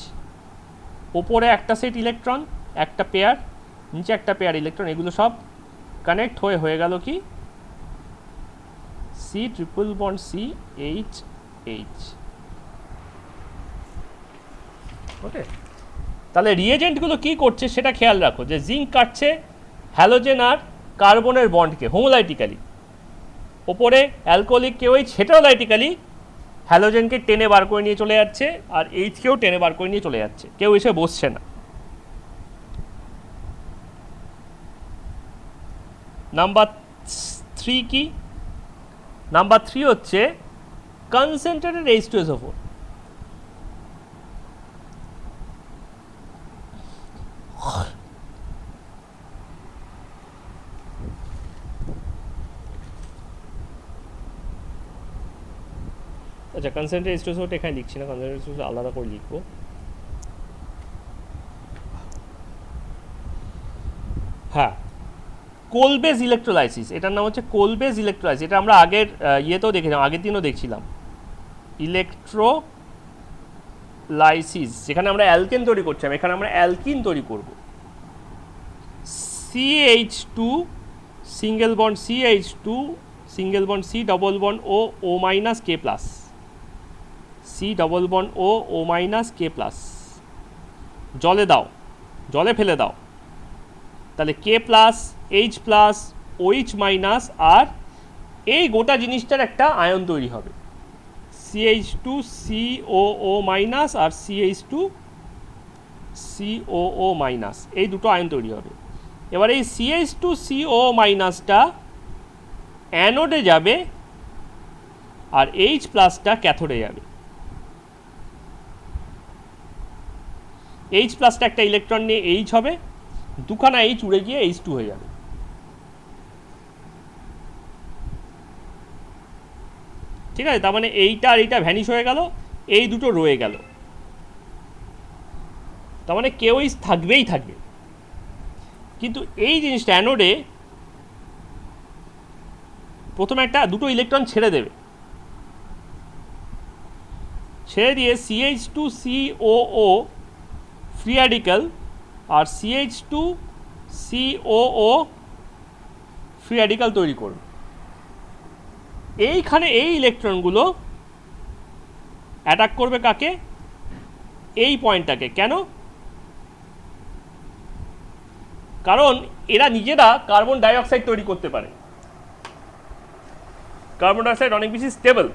ওপরে একটা সেট ইলেকট্রন, একটা পেয়ার, নিচে একটা পেয়ার ইলেকট্রন, এগুলো সব কানেক্ট হয়ে গেল কি C triple bond C H H. Okay, তাহলে রিয়েজেন্টগুলো কী করছে সেটা খেয়াল রাখো, যে জিঙ্ক কাটছে হ্যালোজেন আর কার্বনের বন্ডকে হোমোলাইটিক্যালি, ওপরে অ্যালকোহলিক কেউই হেটেরোলাইটিক্যালি হ্যালোজেনকে টেনে বার করে নিয়ে চলে যাচ্ছে, আর এইচকেও টেনে বার করে নিয়ে চলে যাচ্ছে, কেউ এসে বসছে না। নাম্বার 3 কি? নাম্বার 3 হচ্ছে কনসেন্ট্রেটেড H2SO4। আচ্ছা, কনসেন্ট্রেটেড H2SO4 এখানে লিখছি না, কনসেন্ট্রেটেড H2SO4 আলাদা করে লিখবো। হ্যাঁ, কোলবেজ ইলেকট্রোলাইসিস, এটার নাম হচ্ছে কোলবেজ ইলেকট্রোলাইসিস। এটা আমরা আগের ইয়েতেও দেখেছিলাম, আগের দিনও দেখছিলাম, ইলেকট্রোলাইসিস, যেখানে আমরা অ্যালকেন তৈরি করছিলাম, এখানে আমরা অ্যালকিন তৈরি করব। CH2 single bond CH2 single bond C double bond O minus K plus, C double bond O minus K plus, জলে দাও, জলে ফেলে দাও, তাহলে K plus H plus OH minus, আর এই গোটা জিনিসটার একটা আয়ন তৈরি হবে CH2 COO মাইনাস আর CH2 COO মাইনাস, এই দুটো আয়ন তৈরি হবে। এবার এই CH2 COO মাইনাসটা অ্যানোডে যাবে আর H প্লাসটা ক্যাথোডে যাবে। H প্লাসটা একটা ইলেকট্রন নিয়ে H হবে, দুখানা H উড়ে গিয়ে H2 হয়ে যাবে। ঠিক আছে, তার মানে এইটা আর এইটা ভ্যানিশ হয়ে গেল, এই দুটো রয়ে গেল, তার মানে কেউই থাকবেই থাকবে। কিন্তু এই জিনিসটা অ্যানোডে প্রথমে একটা দুটো ইলেকট্রন ছেড়ে দেবে, ছেড়ে দিয়ে CH2 COO ফ্রি র্যাডিক্যাল আর CH2 COO ফ্রি র্যাডিক্যাল তৈরি করবে। এইখানে এই ইলেকট্রনগুলো অ্যাটাক করবে কাকে? এই পয়েন্টটাকে। কেন? কারণ এরা নিজেরা কার্বন ডাইঅক্সাইড তৈরি করতে পারে, কার্বন ডাইঅক্সাইড অনেক বেশি স্টেবল।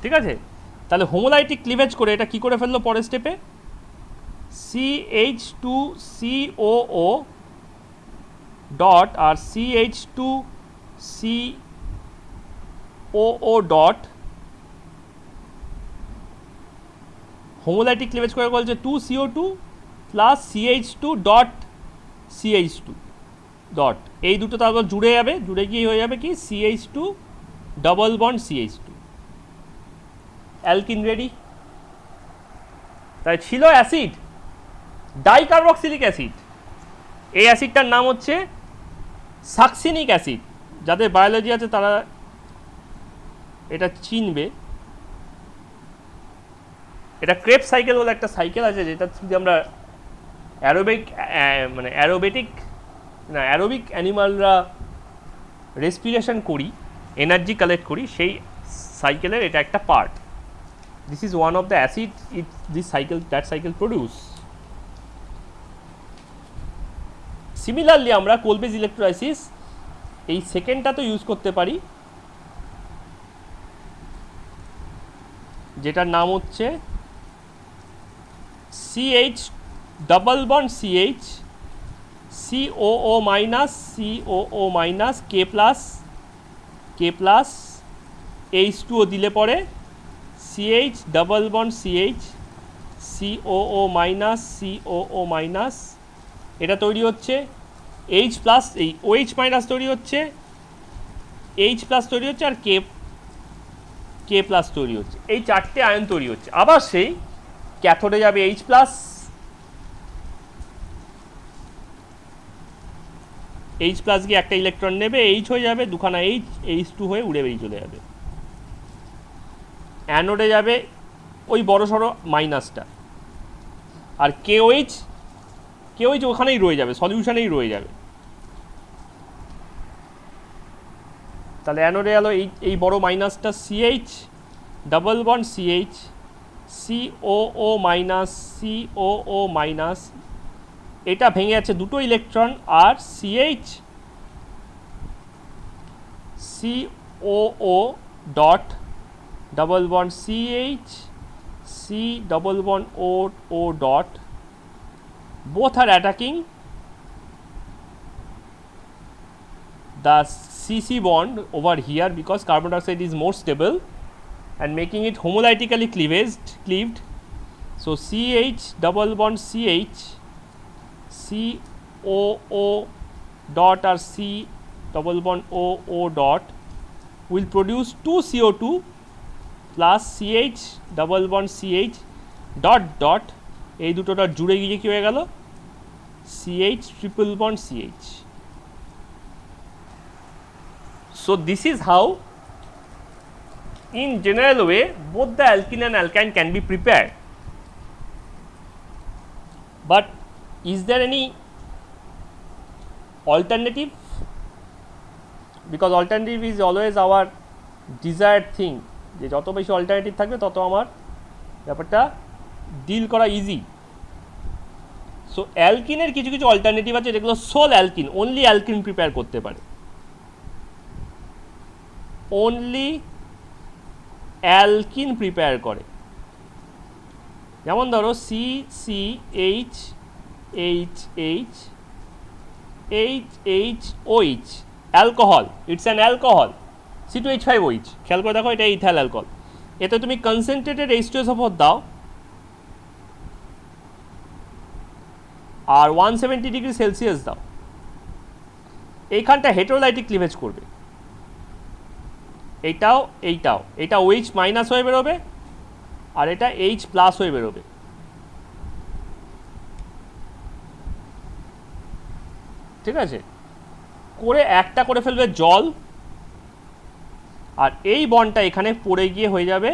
ঠিক আছে, তাহলে হোমোলাইটিক ক্লিভেজ করে এটা কি করে ফেললো পরের স্টেপে, CH2COO ডট আর CH2COO ডট, হোমোলাইটিক ক্লিভেজ করে বলছে 2CO2 plus CH2 dot CH2 dot, এই দুটো তারপর জুড়ে যাবে, জুড়ে গিয়ে হয়ে যাবে কি CH2 double bond CH2, alkyne ready. তাই ছিল অ্যাসিড, ডাইকার্বক্সিলিক অ্যাসিড, এই অ্যাসিডটার নাম হচ্ছে সাকসিনিক অ্যাসিড। যাদের বায়োলজি আছে তারা এটা চিনবে। এটা ক্রেপ সাইকেল বলে একটা সাইকেল আছে, যেটা যদি আমরা অ্যারোবিক অ্যানিমালরা রেসপিরেশন করি, এনার্জি কালেক্ট করি, সেই সাইকেলের এটা একটা part. This is one of the acid that cycle produce. Similarly আমরা কোলবেজ ইলেকট্রোলাইসিস এই সেকেন্ডটা তো ইউজ করতে পারি, যেটার নাম হচ্ছে CH double bond CH COO minus COO minus K plus H2O দিলে পরে CH double bond CH COO minus COO minus, এটা তৈরি হচ্ছে H প্লাস, এই OH মাইনাস তৈরি হচ্ছে, H প্লাস তৈরি হচ্ছে, আর K প্লাস তৈরি হচ্ছে। এই চারটে আয়ন তৈরি হচ্ছে। আবার সেই ক্যাথোডে যাবে H প্লাস, H প্লাস গিয়ে একটা ইলেকট্রন নেবে, H হয়ে যাবে, দুখানা H H2 হয়ে উড়ে বেরিয়ে চলে যাবে। অ্যানোডে যাবে ওই বড় সড়ো মাইনাসটা, আর কেওএইচ ওখানেই রয়ে যাবে, সলিউশনেই রয়ে যাবে। তাহলে অ্যানোডে গেল এই বড় মাইনাসটা CH double bond CH, COO minus, COO minus, এটা ভেঙে যাচ্ছে দুটো ইলেকট্রন, আর CH COO dot double bond CH, C double bond O dot, both are attacking the CC bond over here because carbon dioxide is more stable and making it homolytically cleaved. So CH double bond CH, COO dot or C double bond OO dot will produce 2 CO2 plus CH double bond CH dot dot, এই দুটোটা জুড়ে গিয়ে কি হয়ে গেল, CH triple bond CH. So this is how in general way both the alkene and alkyne can be prepared. But is there any alternative? Because alternative is always our desired thing, যে যত বেশি অল্টারনেটিভ থাকবে তত আমার ব্যাপারটা ডিল করা ইজি। সো অ্যালকিনের কিছু কিছু অল্টারনেটিভ আছে যেগুলো sole alkene, only alkene prepare করতে পারে, অনলি অ্যালকিন প্রিপেয়ার করে। যেমন ধরো CCH H OH alcohol, it's an alcohol, C2H5OH, খেয়াল করে দেখো এটা ইথাইল অ্যালকোহল। এতে তুমি কনসেন্ট্রেটেড H2SO4 দাও আর 170 ডিগ্রি সেলসিয়াস দাও, এইখানটা হেটেরোলাইটিক ক্লিভেজ করবে, এইটাও এটা OH মাইনাস হয়ে বেরোবে আর এটা H প্লাস হয়ে বেরোবে। ঠিক আছে, করে একটা করে ফেলবে জল, আর এই বন্ডটা এখানে পড়ে গিয়ে হয়ে যাবে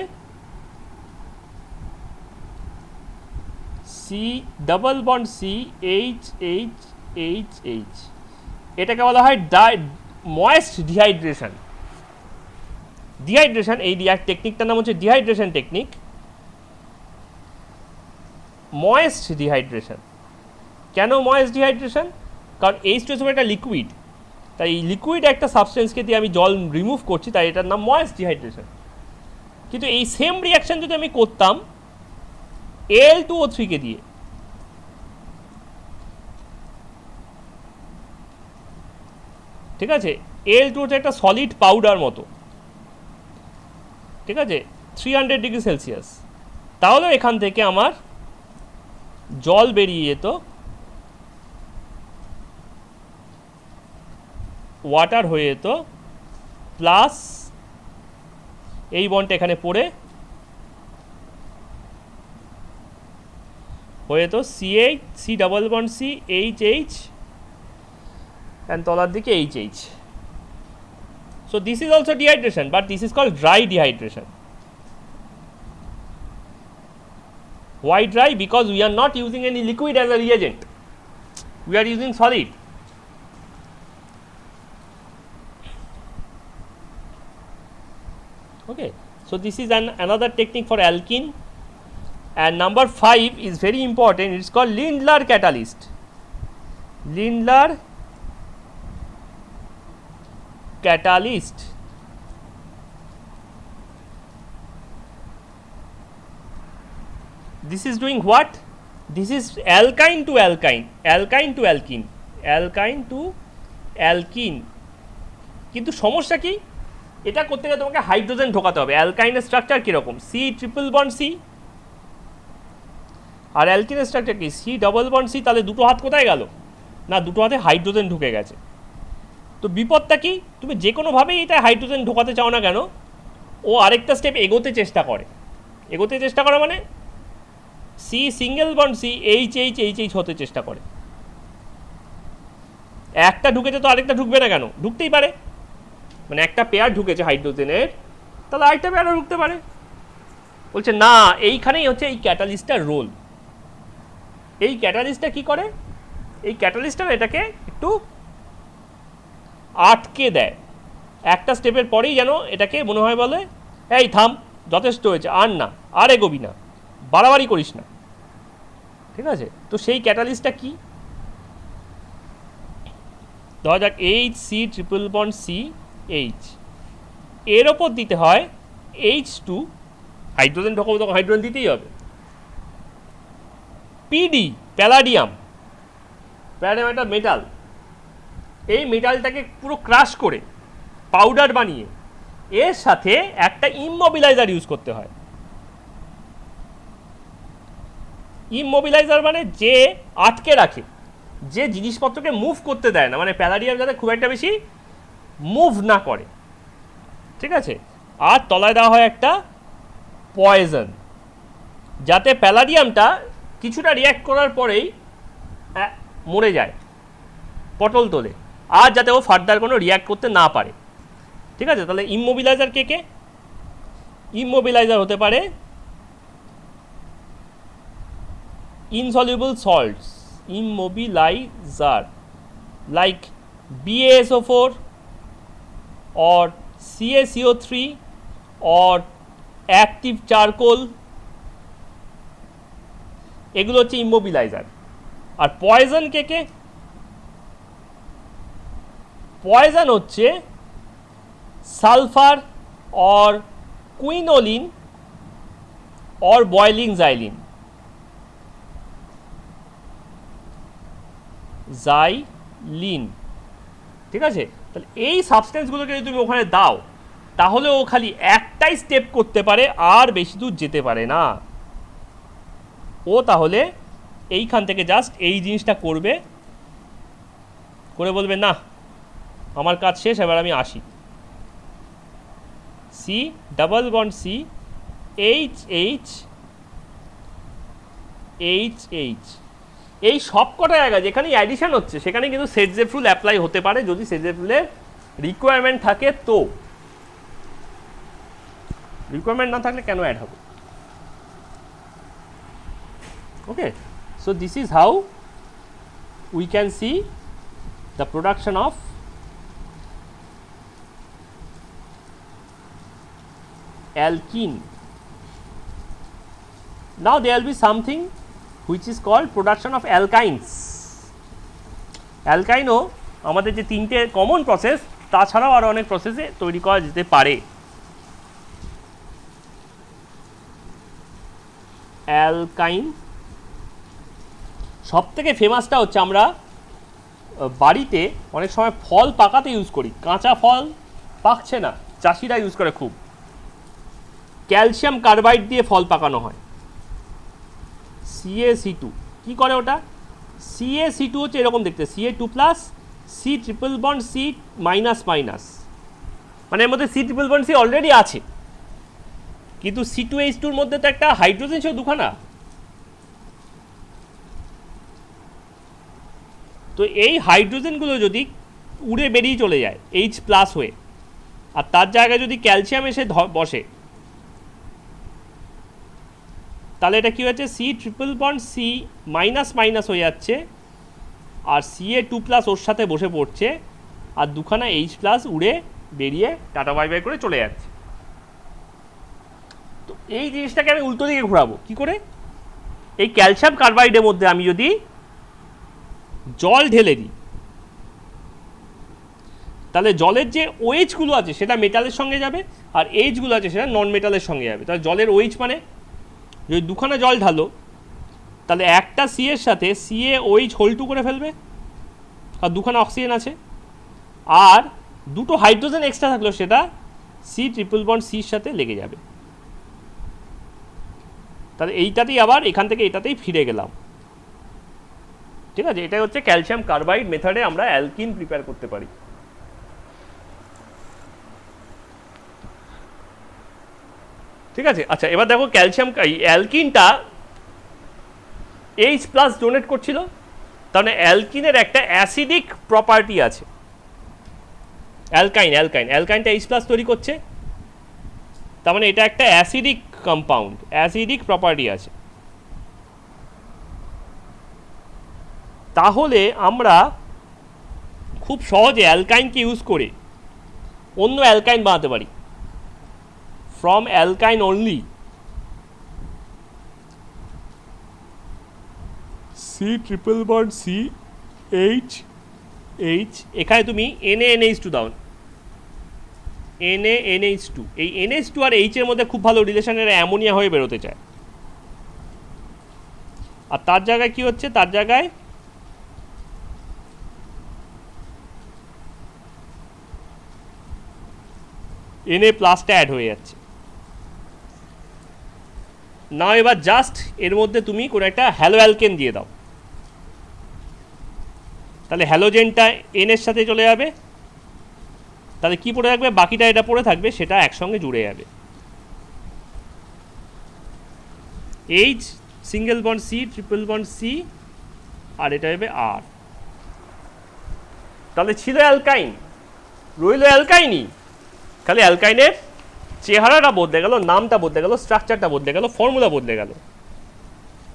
C double bond C H H H H. এটাকে বলা হয় ময়েস্ট ডিহাইড্রেশন। এই টেকনিকটার নাম হচ্ছে ডিহাইড্রেশন টেকনিক, ময়েস্ট ডিহাইড্রেশন। কেন ময়েস্ট ডিহাইড্রেশন? কারণ H2SO4 একটা লিকুইড, তাই এই লিকুইড একটা সাবস্টেন্সকে দিয়ে আমি জল রিমুভ করছি, তাই এটার নাম ময়েস্ট ডিহাইড্রেশন। কিন্তু এই সেম রিয়াকশন যদি আমি করতাম Al2O3 কে দিয়ে, ঠিক আছে, Al2O3 একটা সলিড পাউডার মতো, ঠিক আছে, 300 ডিগ্রি সেলসিয়াস, তাহলে এখান থেকে আমার জল বেরিয়ে যেত, ওয়াটার হয়ে যেত, প্লাস এই বন্ডটা এখানে পড়ে হয়ে যেত CH, C double bond C H H, and তলার দিকে HH. So this is also dehydration, but this is called dry dehydration. Why dry? Because we are not using any liquid as a reagent, we are using solid. Okay, so this is another technique for alkene. And number 5 is very important, it's called Lindlar catalyst. Lindlar catalyst. This is doing what? This is alkyne to alkyne, alkyne to alkene, alkyne to alkene. কিন্তু সমস্যা কি, এটা করতে গেলে তোমাকে হাইড্রোজেন ঢোকাতে হবে। অ্যালকাইনের স্ট্রাকচার কীরকম? সি ট্রিপল বন্ড সি, আর অ্যালকিনের স্ট্রাকচার কি? C double bond C. তাহলে দুটো হাত কোথায় গেল? না, দুটো হাতে হাইড্রোজেন ঢুকে গেছে। তো বিপদটা কি? তুমি যে কোনোভাবেই এটা হাইড্রোজেন ঢোকাতে চাও না কেন, ও আরেকটা স্টেপ এগোতে চেষ্টা করে। এগোতে চেষ্টা করে মানে C single bond C H H H H হতে চেষ্টা করে। একটা ঢুকেছে তো আরেকটা ঢুকবে না কেন? ঢুকতেই পারে, মানে একটা পেয়ার ঢুকেছে হাইড্রোজেনের, তাহলে আরেকটা পেয়ারও ঢুকতে পারে। বলছে না, এইখানেই হচ্ছে এই ক্যাটালিস্টটার রোল। এই ক্যাটালিস্টটা কি করে, এই ক্যাটালিস্টটা এটাকে একটু আটকে দেয়, একটা স্টেপের পরেই যেন এটাকে মনে হয় বলে এই থাম, যথেষ্ট হয়েছে, আর না, আর এগোবি না, বাড়াবাড়ি করিস না, ঠিক আছে। তো সেই ক্যাটালিস্টটা কি, ধরা যাক H C triple bond C H, এর ওপর দিতে হয় H2, হাইড্রোজেন ঢোকাবো তখন হাইড্রোজেন দিতেই হবে, পিডি প্যালাডিয়াম, প্যালাডিয়াম একটা মেটাল, এই মেটালটাকে পুরো ক্রাশ করে পাউডার বানিয়ে এর সাথে একটা ইমমোবিলাইজার ইউজ করতে হয়। ইমমোবিলাইজার মানে যে আটকে রাখে, যে জিনিসপত্রকে মুভ করতে দেয় না, মানে প্যালাডিয়াম যাতে খুব একটা বেশি মুভ না করে, ঠিক আছে। আর তলায় দেওয়া হয় একটা পয়জন, যাতে প্যালাডিয়ামটা কিছুটা রিয়্যাক্ট করার পরেই মরে যায়, পটল তোলে, আর যাতে ও ফার্দার কোনো রিয়্যাক্ট করতে না পারে, ঠিক আছে। তাহলে ইমমোবিলাইজার কে কে, ইমমোবিলাইজার হতে পারে insoluble salts, immobilizer like BaSO4 or CaCO3 or active charcoal, এগুলো হচ্ছে ইমমোবিলাইজার। আর পয়জন কে কে, পয়জন হচ্ছে sulphur or quinoline or boiling xylene, xylene, ঠিক আছে। তাহলে এই সাবস্টেন্সগুলোকে যদি তুমি ওখানে দাও, তাহলে ও খালি একটাই স্টেপ করতে পারে, আর বেশি দূর যেতে পারে না। ও তাহলে এইখান থেকে জাস্ট এই জিনিসটা করবে, করে বলবে না আমার কাজ শেষ, এবার আমি আসি। C double bond C H H H H, এই সব কটা জায়গা যেখানে অ্যাডিশন হচ্ছে সেখানে কিন্তু সেটজেফ রুল অ্যাপ্লাই হতে পারে, যদি সেটজেফ রুলের রিকোয়ারমেন্ট থাকে। তো রিকোয়ারমেন্ট না থাকলে কেন অ্যাড হবে? Okay, so this is how we can see the production of alkene. Now there will be something which is called production of alkynes. অ্যালকাইনও আমাদের যে তিনটে কমন প্রসেস, তাছাড়াও আরও অনেক প্রসেসে তৈরি করা যেতে পারে। অ্যালকাইন সব থেকে ফেমাসটা হচ্ছে আমরা বাড়িতে অনেক সময় ফল পাকাতে ইউজ করি, কাঁচা ফল পাকছে না, চাষিরা ইউজ করে খুব, ক্যালসিয়াম কার্বাইড দিয়ে ফল পাকানো হয়, CaC2। কী করে ওটা? CaC2 হচ্ছে এরকম দেখতে, Ca2 plus C triple bond C minus minus, মানে এর মধ্যে C triple bond C already আছে, কিন্তু C2H2-র মধ্যে তো একটা হাইড্রোজেন ছিল দুখানা। তো এই হাইড্রোজেনগুলো যদি উড়ে বেরিয়ে চলে যায় H প্লাস হয়ে, আর তার জায়গায় যদি ক্যালসিয়াম এসে বসে, তাহলে এটা কী হচ্ছে, C triple bond C minus minus হয়ে যাচ্ছে, আর Ca2 প্লাস ওর সাথে বসে পড়ছে, আর দুখানা H প্লাস উড়ে বেরিয়ে টাটা বাই বাই করে চলে যাচ্ছে। তো এই জিনিসটাকে আমি উল্টো দিকে ঘোরাবো কী করে? এই ক্যালসিয়াম কার্বাইডের মধ্যে আমি যদি জল ঢেলে দিই, তাহলে জলের যে OH-গুলো আছে সেটা মেটালের সঙ্গে যাবে, আর H-গুলো আছে সেটা নন মেটালের সঙ্গে যাবে। তাহলে জলের OH মানে যদি দুখানা জল ঢালো, তাহলে একটা সি এর সাথে CaOH হোল 2 করে ফেলবে, আর দুখানা অক্সিজেন আছে, আর দুটো হাইড্রোজেন এক্সট্রা থাকলো সেটা সি ট্রিপল বন্ড সির সাথে লেগে যাবে। তাহলে এইটাতেই আবার এখান থেকে এটাতেই ফিরে গেলাম, ঠিক আছে। এটাই হচ্ছে ক্যালসিয়াম কার্বাইড মেথডে আমরা অ্যালকিন প্রিপেয়ার করতে পারি। ঠিক আছে, আচ্ছা এবার দেখো ক্যালসিয়াম অ্যালকিনটা H প্লাস ডোনেট করছিল, তাহলে অ্যালকিনের একটা অ্যাসিডিক প্রপার্টি আছে। অ্যালকাইনটা H প্লাস তৈরি করছে, তার মানে এটা একটা অ্যাসিডিক কম্পাউন্ড, অ্যাসিডিক প্রপার্টি আছে। তাহলে আমরা খুব সহজে অ্যালকাইনকে ইউজ করে অন্য অ্যালকাইন বানাতে পারি। From alkyne only C triple bond C H H, এখানে তুমি NaNH2 দাও, NaNH2, এই NH2 আর H এর মধ্যে খুব ভালো রিলেশনের অ্যামোনিয়া হয়ে বেরোতে চায়। আর তার জায়গায় কি হচ্ছে, তার জায়গায় Na+টা অ্যাড হয়ে যাচ্ছে। না এবার জাস্ট এর মধ্যে তুমি কোনো একটা হ্যালো অ্যালকেন দিয়ে দাও, তাহলে হ্যালোজেনটা N এর সাথে চলে যাবে, তাহলে কি পড়ে থাকবে, বাকিটা এটা পড়ে থাকবে, সেটা একসঙ্গে জুড়ে যাবে। H single bond C triple bond C, আর এটা হবে আর। তাহলে ছিল অ্যালকাইন, রইল অ্যালকাইনই, খালি অ্যালকাইনের চেহারাটা বদলে গেল, নামটা বদলে গেল, স্ট্রাকচারটা বদলে গেল, ফর্মুলা বদলে গেল,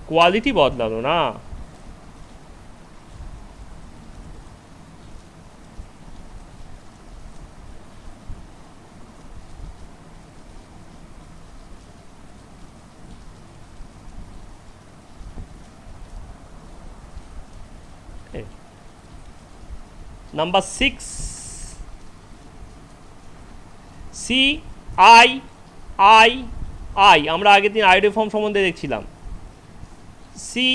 কোয়ালিটি বদলালো না। Number 6, C I I I, আমরা আগের দিন আয়োডিফর্ম সম্বন্ধে দেখছিলাম। সি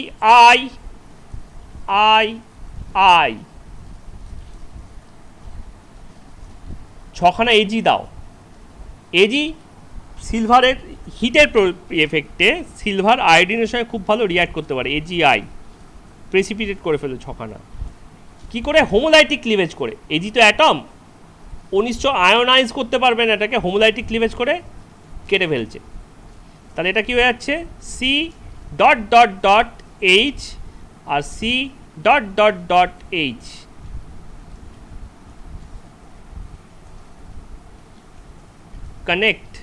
আই আই আই, ছখানা এজি দাও। এজি সিলভারের হিটের এফেক্টে সিলভার আয়োডিনের সঙ্গে খুব ভালো রিয়াক্ট করতে পারে, AgI প্রেসিপিটেট করে ফেলো ছখানা। কি করে, হোমোলাইটিক ক্লিভেজ করে। এজি তো অ্যাটম, ও নিশ্চয় আয়োনাইজ করতে পারবে না এটাকে, হোমোলাইটিক ক্লিভেজ করে কেটে ফেলছে। তাহলে এটা কি হয়ে যাচ্ছে, C dot dot dot H আর C dot dot dot H. connect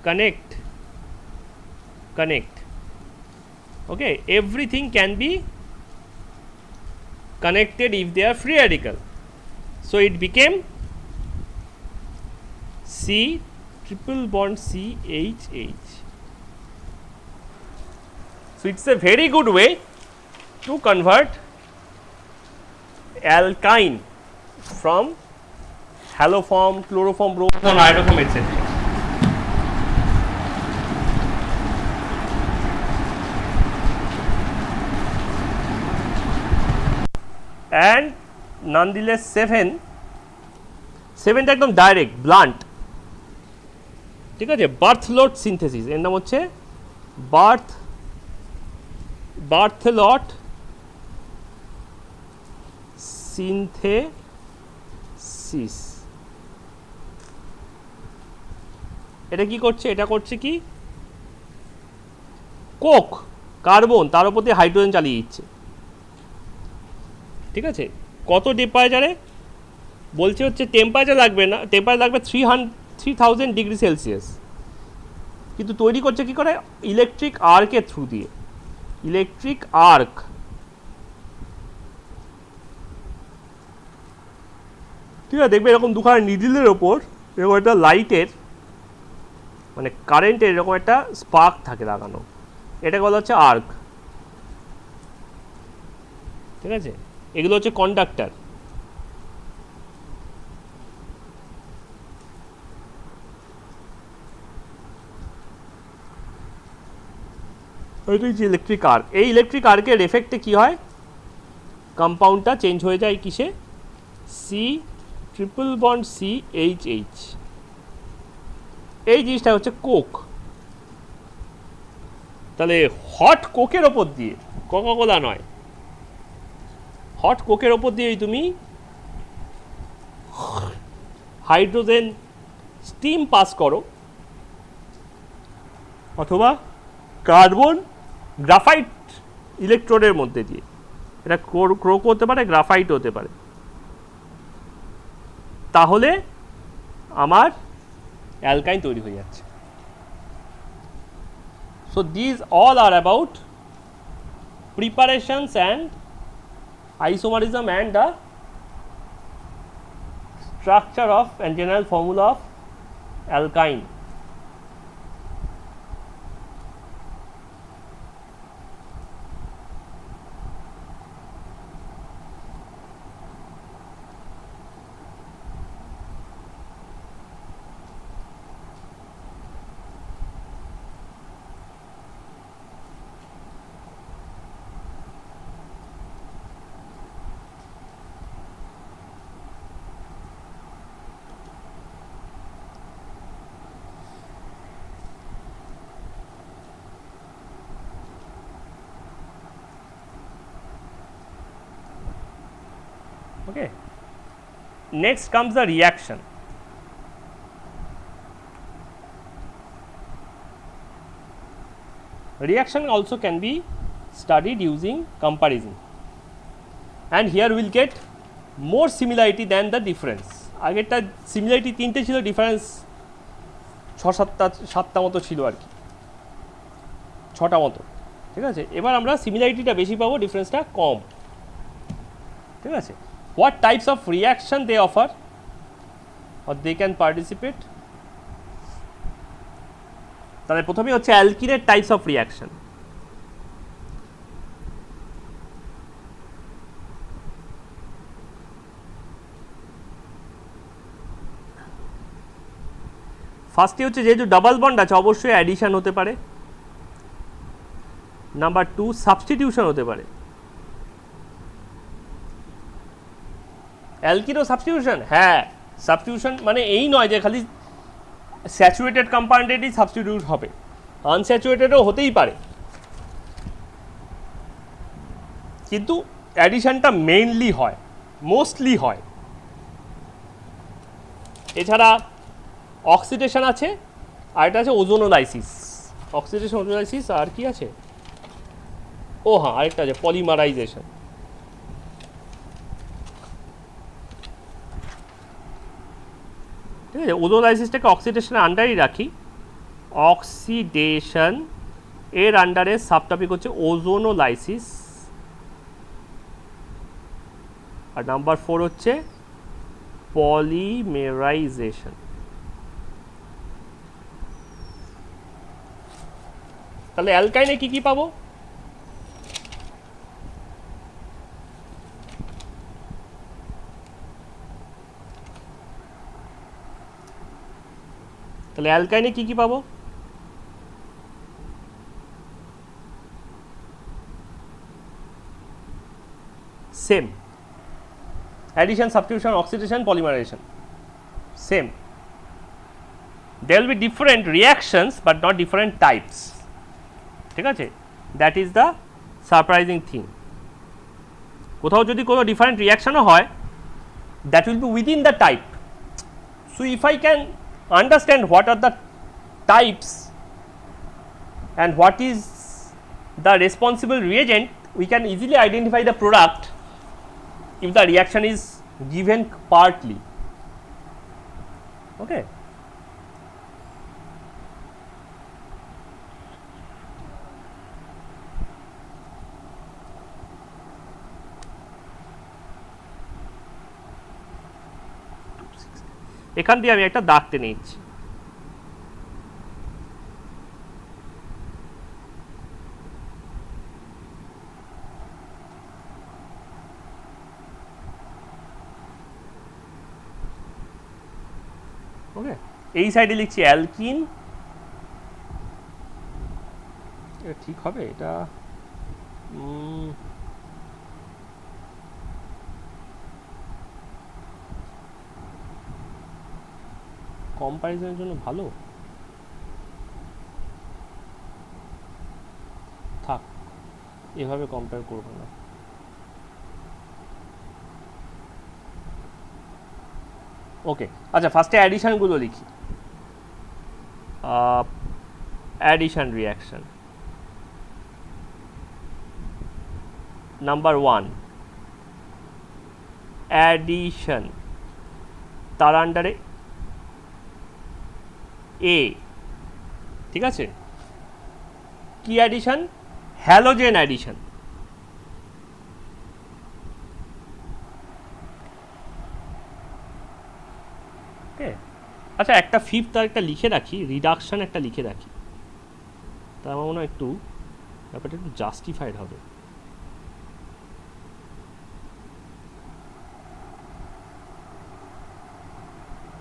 connect connect, okay, everything can be connected if they are free radical, so it became C triple bond CHH. So it's a very good way to convert alkyne from haloform, chloroform, bromoform, iodoform, etc. And nonetheless 7টা একদম ডাইরেক্ট ব্লান্ট, ঠিক আছে। বার্থলট সিনথেসিস, এর নাম হচ্ছে বার্থলট সিনথেসিস। এটা কি করছে, এটা করছে কি, কোক কার্বন তার উপর দিয়ে হাইড্রোজেন চালিয়ে দিচ্ছে, ঠিক আছে। কত টেম্পারেচারে বলছে, হচ্ছে টেম্পারেচার লাগবে না, টেম্পারেচার লাগবে 3000 ডিগ্রি সেলসিয়াস, কিন্তু তৈরি করছে কি করে, ইলেকট্রিক আর্কের থ্রু দিয়ে, ইলেকট্রিক আর্ক। ঠিক আছে, দেখবে এরকম দুখানা নিডলের ওপর এরকম একটা লাইটের মানে কারেন্টের এরকম একটা স্পার্ক থাকে লাগানো, এটাকে বলা হচ্ছে আর্ক, ঠিক আছে। এগুলো হচ্ছে কন্ডাক্টর। এটা হচ্ছে ইলেকট্রিক আর্ক। এই ইলেকট্রিক আর্কের এফেক্টে কি হয়, কম্পাউন্ডটা চেঞ্জ হয়ে যায় কিসে, সি ট্রিপল বন্ড CHH। এই জিনিসটা হচ্ছে কোক। তাহলে হট কোকের ওপর দিয়ে, কোকাকোলা নয়, হট কোকের ওপর দিয়েই তুমি হাইড্রোজেন স্টিম পাস করো, অথবা কার্বন গ্রাফাইট ইলেকট্রোডের মধ্যে দিয়ে, এটা ক্রোক হতে পারে, গ্রাফাইট হতে পারে, তাহলে আমার অ্যালকাইন তৈরি হয়ে যাচ্ছে। So these all are about preparations and isomerism and the structure of and general formula of alkyne. Okay. Next comes the reaction. Reaction also can be studied using comparison, and here we will get more similarity than the difference. আগেরটা সিমিলারিটি তিনটে ছিল, ডিফারেন্স সাতটা মতো ছিল আর কি, ছটা মতো, ঠিক আছে। এবার আমরা সিমিলারিটিটা বেশি পাবো, ডিফারেন্সটা কম, ঠিক আছে। What types of reaction they offer or they can participate? তাহলে প্রথমে হচ্ছে অ্যালকিনের টাইপস অফ রিয়াকশন। ফার্স্টে হচ্ছে যেহেতু ডাবল বন্ড আছে অবশ্যই অ্যাডিশন হতে পারে। নাম্বার 2 সাবস্টিটিউশন হতে পারে। অ্যালকিনও সাবস্টিটিউশন, হ্যাঁ সাবস্টিটিউশন মানে এই নয় যে খালি স্যাচুরেটেড কম্পাউন্ডেডই সাবস্টিটিউট হবে, আনস্যাচুরেটেডও হতেই পারে, কিন্তু অ্যাডিশনটা মেইনলি হয়, মোস্টলি হয়। এছাড়া অক্সিডেশন আছে, আর এটা আছে ওজোনোলাইসিস। অক্সিডেশন, ওজোনোলাইসিস, আর কি আছে, ও হ্যাঁ আরেকটা আছে পলিমারাইজেশন। ঠিক আছে, ওজোনোলাইসিসটাকে অক্সিডেশনের আন্ডারই রাখি। অক্সিডেশন এর আন্ডারে সাবটপিক হচ্ছে ওজোনোলাইসিস, আর নাম্বার 4 হচ্ছে পলিমেরাইজেশন। তাহলে অ্যালকাইনে কি কি পাবো? তাহলে অ্যালকাইনে কি কি পাবো? Same, addition, substitution, oxidation, polymerisation, same. there will be different reactions but not different types, ঠিক আছে, that is the surprising thing. কোথাও যদি কোনো ডিফারেন্ট রিয়াকশনও হয়, that will be within the type. So if I can understand what are the types and what is the responsible reagent, we can easily identify the product if the reaction is given partly. Okay. এখান দিয়ে আমি একটা দাগ টেনে নিচ্ছি। ওকে, এই সাইডে লিখছি অ্যালকিন। এটা ঠিক হবে? এটা কম্পারিজনের জন্য ভালো থাক, এভাবে কম্পেয়ার করবো না। ওকে, আচ্ছা ফার্স্টে অ্যাডিশনগুলো লিখি। অ্যাডিশন রিয়াকশন নাম্বার 1, অ্যাডিশন, তার আন্ডারে এ, ঠিক আছে। কি অ্যাডিশন? Halogen addition. ওকে, আচ্ছা একটা ফিফথ আর একটা লিখে রাখি, রিডাকশন একটা লিখে রাখি, তা আমার মনে হয় একটু ব্যাপারটা একটু জাস্টিফাইড হবে।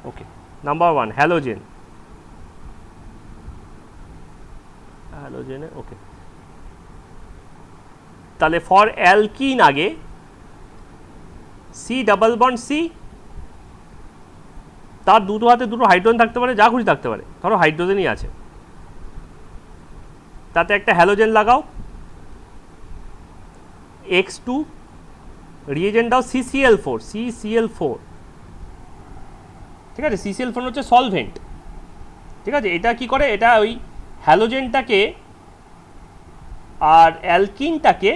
ওকে, নাম্বার ওয়ান হ্যালোজেন, হ্যালোজেনে ওকে। তাহলে ফর অ্যালকিন আগে সি ডাবল বন্ড সি, তার দুটো হাতে দুটো হাইড্রোজেন থাকতে পারে, যা খুশি থাকতে পারে, ধরো হাইড্রোজেনই আছে, তাতে একটা হ্যালোজেন লাগাও, X2 রিয়েজেন্ট দাও CCl4, CCl4, ঠিক আছে। CCl4 হচ্ছে সলভেন্ট, ঠিক আছে। এটা কি করে, এটা ওই হ্যালোজেনটাকে আর অ্যালকিনটাকে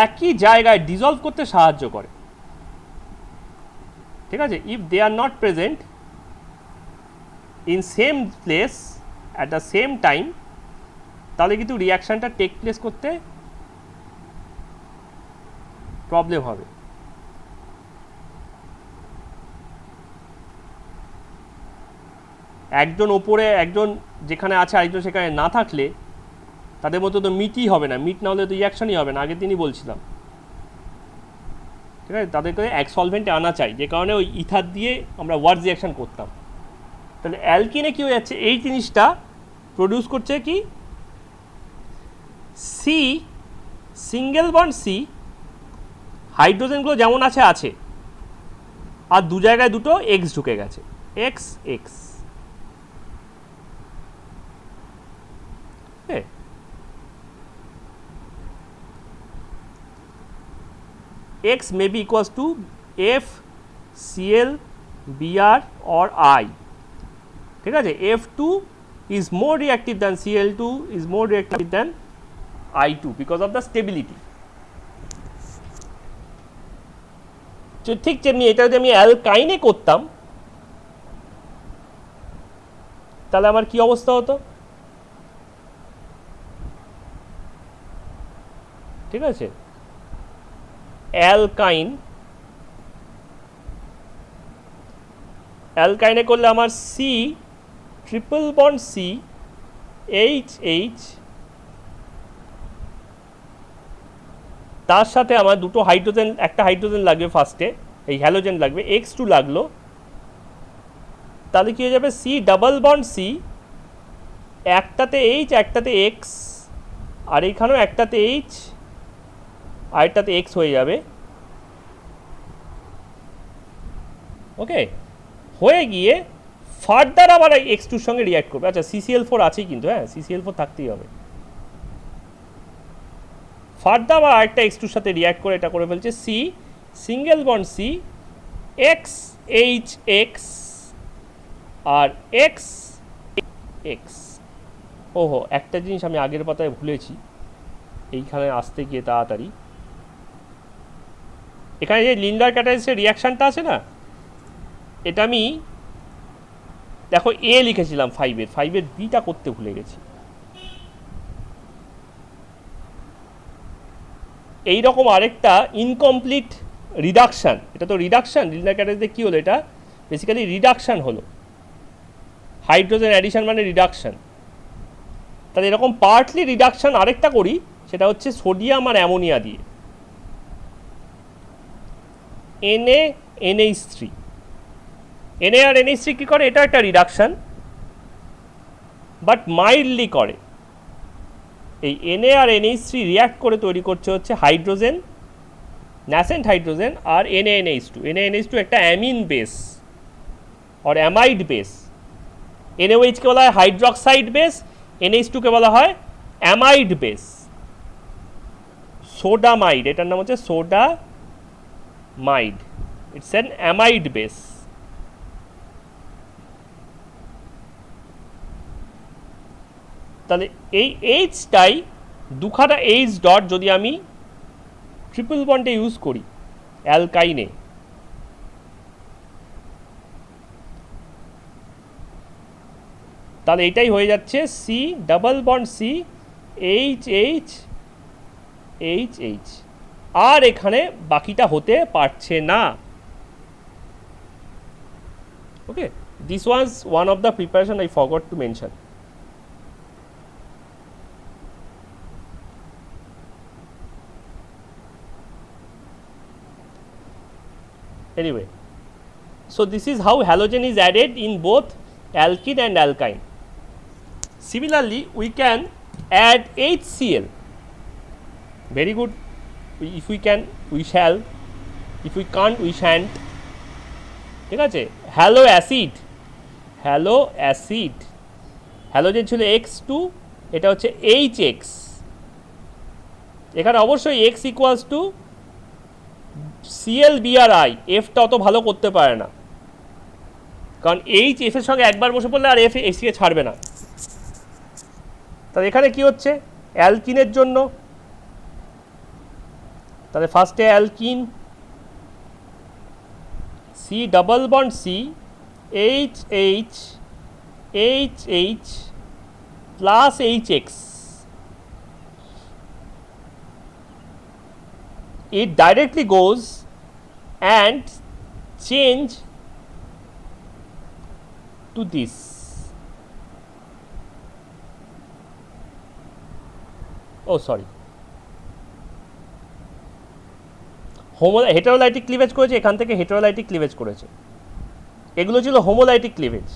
একই জায়গায় ডিজলভ করতে সাহায্য করে, ঠিক আছে। If they are not present in same place at the same time, তাহলে কিন্তু রিয়াকশানটা টেক প্লেস করতে প্রবলেম হবে। একজন ওপরে, একজন যেখানে আছে আরেকজন সেখানে না থাকলে তাদের মধ্যে তো মিটই হবে না, মিট না হলে তো রিয়াকশনই হবে না, আগের দিনই বলছিলাম, ঠিক আছে। তাদেরকে এক সলভেন্টে আনা চাই, যে কারণে ওই ইথার দিয়ে আমরা ওয়ার্ডস রিয়াকশন করতাম। তাহলে অ্যালকিনে কী হয়ে যাচ্ছে, এই জিনিসটা প্রডিউস করছে কি, সি সিঙ্গেল বন্ড সি, হাইড্রোজেনগুলো যেমন আছে আছে, আর দু জায়গায় দুটো এক্স ঢুকে গেছে, এক্স এক্স, হ্যাঁ। X may be equals to F Cl Br or I, ঠিক আছে। F2 is more reactive than Cl2 is more reactive than I2 because of the stability. ঠিক যেমনি এটা যদি আমি অ্যালকাইনে করতাম তাহলে আমার কি অবস্থা হতো, ঠিক আছে। অ্যালকাইনে করলে আমার C triple bond C H H, তার সাথে আমার দুটো হাইড্রোজেন, একটা হাইড্রোজেন লাগবে ফার্স্টে, এই হ্যালোজেন লাগবে, X2 লাগলো, তাহলে কী হয়ে যাবে, সি ডাবল বন্ড সি, একটাতে এইচ একটাতে এক্স, আর এইখানেও একটাতে এইচ আরেকটাতে এক্স হয়ে যাবে, ওকে। হয়ে গিয়ে ফার্দার আবার X2 এর সঙ্গে রিয়াক্ট করবে। আচ্ছা CCl4 আছেই কিন্তু, হ্যাঁ CCl4 থাকতেই হবে। ফার্দার আবার আরেকটা X2 এর সাথে রিয়াক্ট করে এটা করে ফেলছে C single bond C, X H X আর এক্স এক্স। ওহো, একটা জিনিস আমি আগের পাতায় ভুলেছি, এইখানে আসতে গিয়ে তাড়াতাড়ি, এখানে যে লিন্ডার ক্যাটালিসিসের রিয়াকশানটা আছে না, এটা আমি দেখো এ লিখেছিলাম 5-এর বিটা করতে ভুলে গেছি। এইরকম আরেকটা ইনকমপ্লিট রিডাকশান, এটা তো রিডাকশান, লিনিয়ার ক্যাটালিসিসে কী হলো, এটা বেসিক্যালি রিডাকশান হলো, হাইড্রোজেন অ্যাডিশন মানে রিডাকশান। তাহলে এরকম পার্টলি রিডাকশান আরেকটা করি, সেটা হচ্ছে সোডিয়াম আর অ্যামোনিয়া দিয়ে, NaNH3। Na আর NH3 কী করে, এটা একটা রিডাকশান বাট মাইল্ডলি করে। এই Na আর NH3 রিয়াক্ট করে তৈরি করছে হচ্ছে হাইড্রোজেন, ন্যাসেন্ট হাইড্রোজেন আর NaNH2। NaNH2 একটা অ্যামিন বেস আর অ্যামাইড বেস। NaOH কে বলা হয় হাইড্রক্সাইড বেস, NH2 কে বলা হয় অ্যামাইড বেস। সোডামাইড, এটার নাম হচ্ছে sodamide, it's an amide base. তাহলে এই এইচটাই দুখানা এইচ ডট যদি আমি ট্রিপল বন্ডে ইউজ করি অ্যালকাইনে, তাহলে এইটাই হয়ে যাচ্ছে C double bond C H H H H, আর এখানে বাকিটা হতে পারছে না। Okay, this was one of the preparation I forgot to mention. Anyway, so this is how halogen is added in both alkene and alkyne. Similarly, we can add HCl. Very good. If we can, we shall. If we can't, we shan't. ঠিক আছে, hello acid, hello acid, halogen ছিল X2, এটা হচ্ছে HX। এখানে অবশ্যই X ইকুয়ালস টু ClBrI, এফটা অত ভালো করতে পারে না, কারণ এইচ এফ এর সঙ্গে একবার বসে পড়লে আর এফ এসিকে ছাড়বে না। তাহলে এখানে কি হচ্ছে অ্যালকিনের জন্য, তাহলে ফার্স্টে alkene C double bond C H H H H plus H X, it directly goes and change to this. Oh sorry, heterolytic cleavage করেছে, এখান থেকে হেটারোলাইটিক ক্লিভেজ করেছে, এগুলো ছিল হোমোলাইটিক ক্লিভেজ।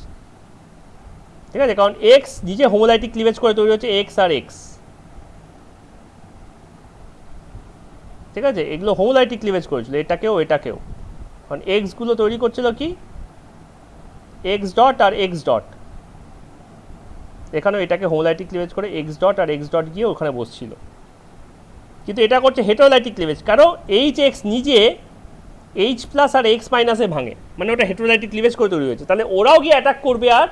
ঠিক আছে, কারণ এক্স নিজে হোমোলাইটিক ক্লিভেজ করে তৈরি হচ্ছে এক্স আর এক্স। ঠিক আছে, এগুলো হোমোলাইটিক ক্লিভেজ করেছিল, এটাকেও এটাকেও, কারণ এক্সগুলো তৈরি করছিল কি এক্স ডট আর এক্স ডট, এখানেও এটাকে হোমোলাইটিক ক্লিভেজ করে এক্স ডট আর এক্স ডট গিয়ে ওখানে বসছিল। কিন্তু এটা করছে হেটারোলাইটিক ক্লিভেজ, কারণ এইচ এক্স নিজে এইচ প্লাস আর এক্স মাইনাসে ভাঙে, মানে ওটা হেটারোলাইটিক ক্লিভেজ করে তৈরি হয়েছে। তাহলে ওরাও গিয়ে অ্যাটাক করবে আর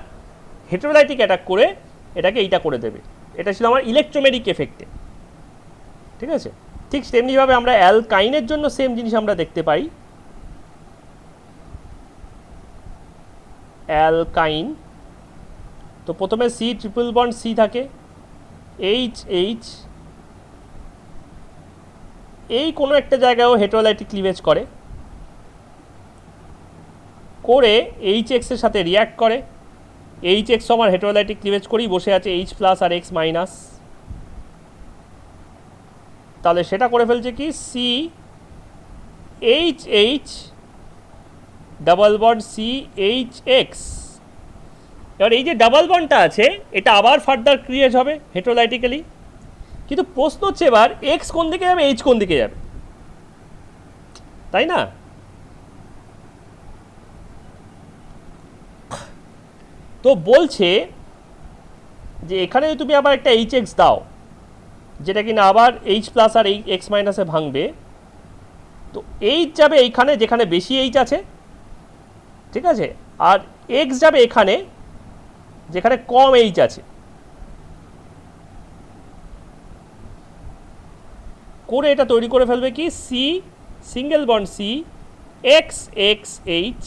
হেটারোলাইটিক অ্যাটাক করে এটাকে এইটা করে দেবে। এটা ছিল আমার ইলেকট্রোমেরিক এফেক্টে। ঠিক আছে, ঠিক তেমনিভাবে আমরা অ্যালকাইনের জন্য সেম জিনিস আমরা দেখতে পাই। অ্যালকাইন, তো প্রথমে সি ট্রিপল বন্ড সি থাকে, এইচ এইচ, এই কোনো একটা জায়গায়ও হেটারোলাইটিক ক্লিভেজ করে, করে এইচ এক্সের সাথে রিয়্যাক্ট করে, এইচ এক্স সমান হেটারোলাইটিক ক্লিভেজ করেই বসে আছে এইচ প্লাস আর এক্স মাইনাস। তাহলে সেটা করে ফেলছে কি C H H double bond C H X. এবার এই যে ডাবল বন্ডটা আছে এটা আবার ফার্দার ক্রিয়েট হবে হেটারোলাইটিক্যালি, কিন্তু প্রশ্ন হচ্ছে এবার এক্স কোন দিকে যাবে, এইচ কোন দিকে যাবে, তাই না? তো বলছে যে এখানে যদি তুমি আবার একটা এইচ এক্স দাও, যেটা কিনা আবার এইচ প্লাস আর এই এক্স মাইনাসে ভাঙবে, তো এইচ যাবে এইখানে যেখানে বেশি এইচ আছে, ঠিক আছে, আর এক্স যাবে এখানে যেখানে কম এইচ আছে, করে এটা তৈরি করে ফেলবে কি C single bond C X X H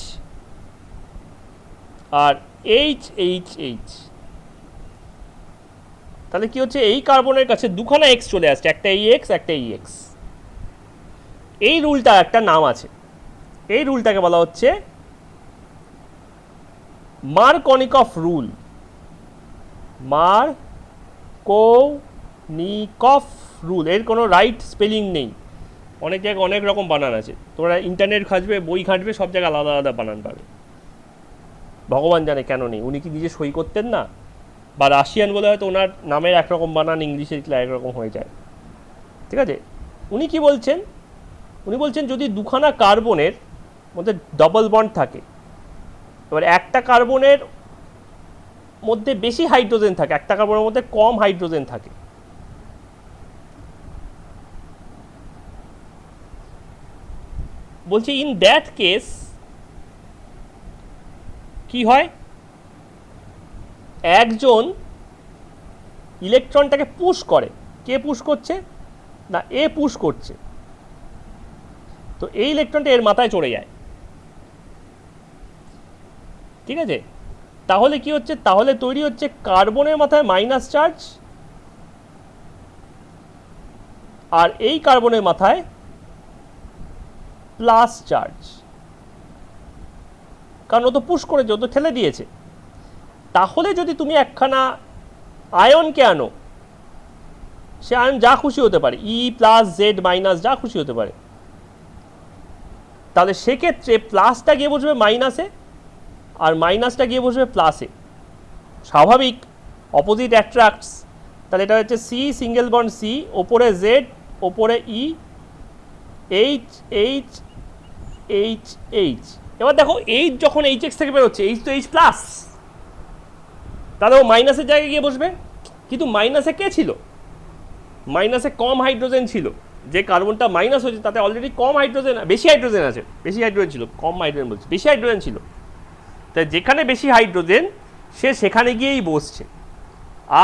আর এইচ এইচ এইচ। তাহলে কি হচ্ছে এই কার্বনের কাছে দুখানা এক্স চলে আসছে, একটা এই এক্স একটা এই এক্স। এই রুলটা একটা নাম আছে, এই রুলটাকে বলা হচ্ছে মার্কনিকফ রুল। মার্কনিকফ রুল, এর কোনো রাইট স্পেলিং নেই, অনেক জায়গায় অনেক রকম বানান আছে, তোমরা ইন্টারনেট ঘাঁটবে বই ঘাঁটবে সব জায়গায় আলাদা আলাদা বানান পাবে। ভগবান জানে কেন নেই, উনি কি নিজে সই করতেন না, বা রাশিয়ান বলে হয়তো ওনার নামের একরকম বানান ইংলিশে লিখলে একরকম হয়ে যায়। ঠিক আছে, উনি কি বলছেন, উনি বলছেন যদি দুখানা কার্বনের মধ্যে ডবল বন্ড থাকে, এবার একটা কার্বনের মধ্যে বেশি হাইড্রোজেন থাকে, একটা কার্বনের মধ্যে কম হাইড্রোজেন থাকে, বলছি ইন দ্যাট কেস কি হয়, একজন ইলেকট্রনটাকে পুশ করে, কে পুশ করছে না এ পুশ করছে, তো এই ইলেকট্রনটা এর মাথায় চড়ে যায়। ঠিক আছে, তাহলে কি হচ্ছে, তাহলে তৈরি হচ্ছে কার্বনের মাথায় মাইনাস চার্জ, আর এই কার্বনের মাথায় প্লাস চার্জ, কারণ ও তো পুশ করেছে, ও তো ঠেলে দিয়েছে। তাহলে যদি তুমি একখানা আয়নকে আনো, সে আয়ন যা খুশি হতে পারে, ই প্লাস জেড মাইনাস যা খুশি হতে পারে, তাহলে সেক্ষেত্রে প্লাসটা গিয়ে বসবে মাইনাসে আর মাইনাসটা গিয়ে বসবে প্লাসে। স্বাভাবিক, অপোজিট অ্যাট্রাক্টস। তাহলে এটা হচ্ছে সি সিঙ্গেল বন্ড সি, ওপরে জেড, ওপরে ই, এইচ এইচ এইচ এইচ। এবার দেখো এইচ যখন এইচ এক্স থেকে বেরোচ্ছে, এইচ তো এইচ প্লাস, তাহলে ও মাইনাসের জায়গায় গিয়ে বসবে। কিন্তু মাইনাসে কে ছিল? মাইনাসে কম হাইড্রোজেন ছিল। যে কার্বনটা মাইনাস হয়েছে তাতে অলরেডি কম হাইড্রোজেন, বেশি হাইড্রোজেন আছে, বেশি হাইড্রোজেন ছিল, কম হাইড্রোজেন বলছি, বেশি হাইড্রোজেন ছিল। তাই যেখানে বেশি হাইড্রোজেন সে সেখানে গিয়েই বসছে,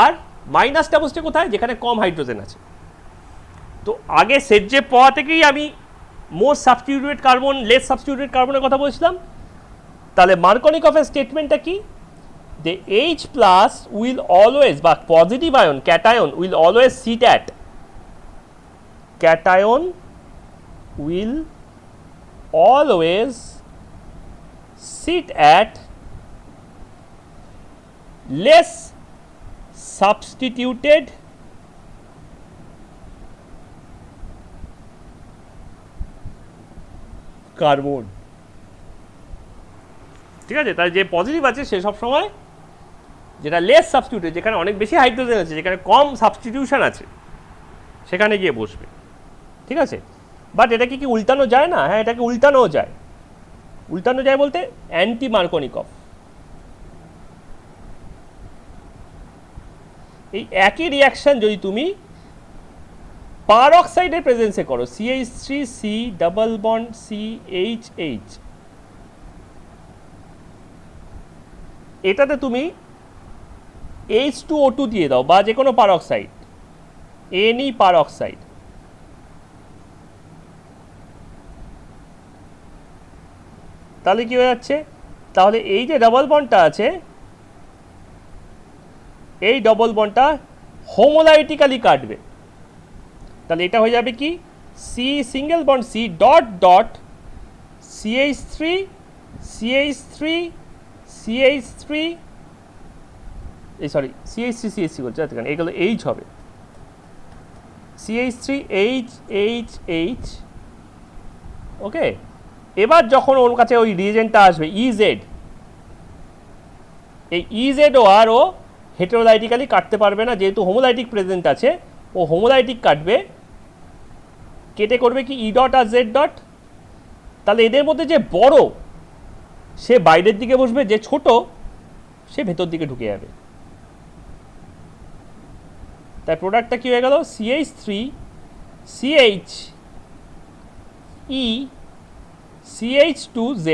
আর মাইনাসটা বসছে কোথায়? যেখানে কম হাইড্রোজেন আছে। তো আগে সেট যে পাওয়া থেকেই আমি মোর সাবস্টিটিউটেড কার্বন, লেস সাবস্টিটিউটেড কার্বনের কথা বলছিলাম। তাহলে মার্কনিকফের স্টেটমেন্টটা কি? The H plus will always, বা positive ion, cation will always sit at, cation will always sit at less substituted carbon. ঠিক আছে, তাই যে পজিটিভ আছে সে সব সময় যেটা লেস সাবস্টিটিউটেড, যেখানে অনেক বেশি হাইড্রোজেন আছে, যেখানে কম সাবস্টিটিউশন আছে, সেখানে গিয়ে বসবে। ঠিক আছে, বাট এটাকে কি উল্টানো যায় না? হ্যাঁ, এটাকে উল্টানোও যায়। উল্টানো যায় বলতে অ্যান্টি মার্কনিকফ। এই একই রিয়াকশন যদি তুমি পার অক্সাইডের প্রেজেন্সে করো, CH3 C double bond CHH, এটাতে তুমি H2O2 দিয়ে দাও, বা যে কোনো পার অক্সাইড, এনি পার অক্সাইড, তাহলে কি হয়ে যাচ্ছে? তাহলে এই যে ডবল বন্ডটা আছে, এই ডবল বন্ডটা হোমোলাইটিক্যালি কাটবে। তাহলে এটা হয়ে যাবে কি? C single bond C dot dot CH3 CH3 CH3, এই সরি CH3 CH3 বলছে, এগুলো এইচ হবে, CH3 H H H। ওকে, এবার যখন ওর কাছে ওই রিএজেন্টটা আসবে EZ, এই EZ আর ও হেটেরোলাইটিক্যালি কাটতে পারবে না, যেহেতু হোমোলাইটিক প্রেজেন্ট আছে, ও হোমোলাইটিক কাটবে। কেটে করবে কি? ই ডট আর জেড ডট। তাহলে এদের মধ্যে যে বড় সে বাইরের দিকে বসবে, যে ছোট সে ভেতর দিকে ঢুকে যাবে। তাই প্রোডাক্টটা কি হয়ে গেল? CH3 CH E CH2Z।